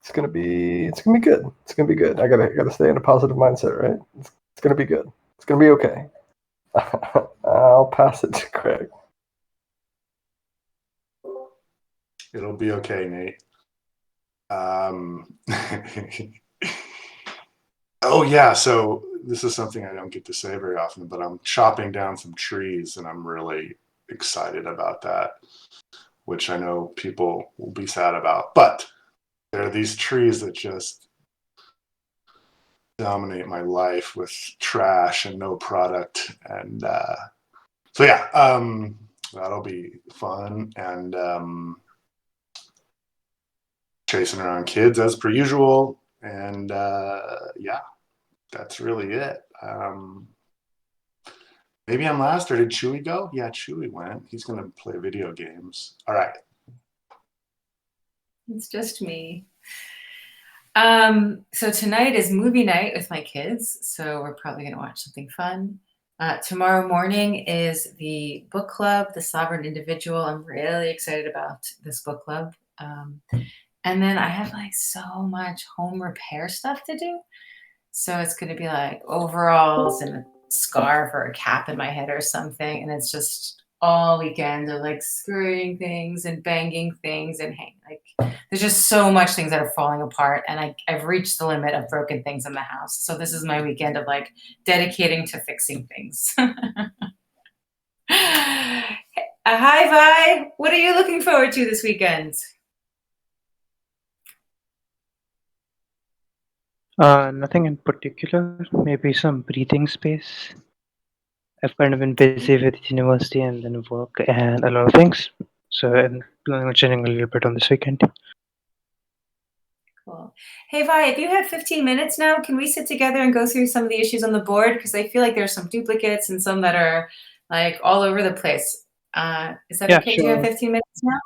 D: it's gonna be good. It's gonna be good. I gotta stay in a positive mindset, right? It's gonna be good. It's gonna be okay. I'll pass it to Craig.
I: It'll be okay, Nate. Oh yeah, so this is something I don't get to say very often, but I'm chopping down some trees, and I'm really excited about that, which I know people will be sad about. But there are these trees that just dominate my life with trash and no product. And so, yeah, that'll be fun. And chasing around kids as per usual. And yeah, that's really it. Maybe I'm last, or did Chewy go? Yeah, Chewy went. He's going to play video games. All right.
A: It's just me. So tonight is movie night with my kids, so we're probably going to watch something fun. Tomorrow morning is the book club, The Sovereign Individual. I'm really excited about this book club. And then I have like so much home repair stuff to do. So it's going to be like overalls and a scarf or a cap in my head or something. And it's just all weekend of like screwing things and banging things and there's just so much things that are falling apart. And I've reached the limit of broken things in the house. So this is my weekend of like dedicating to fixing things. Hi, Vi. What are you looking forward to this weekend?
L: Nothing in particular. Maybe some breathing space. I've kind of been busy with university and then work and a lot of things. So I'm planning on changing a little bit on this weekend.
A: Cool. Hey, Vi, if you have 15 minutes now, can we sit together and go through some of the issues on the board? Because I feel like there's some duplicates and some that are like all over the place. Is that okay?
L: Sure.
A: Do you have 15 minutes now?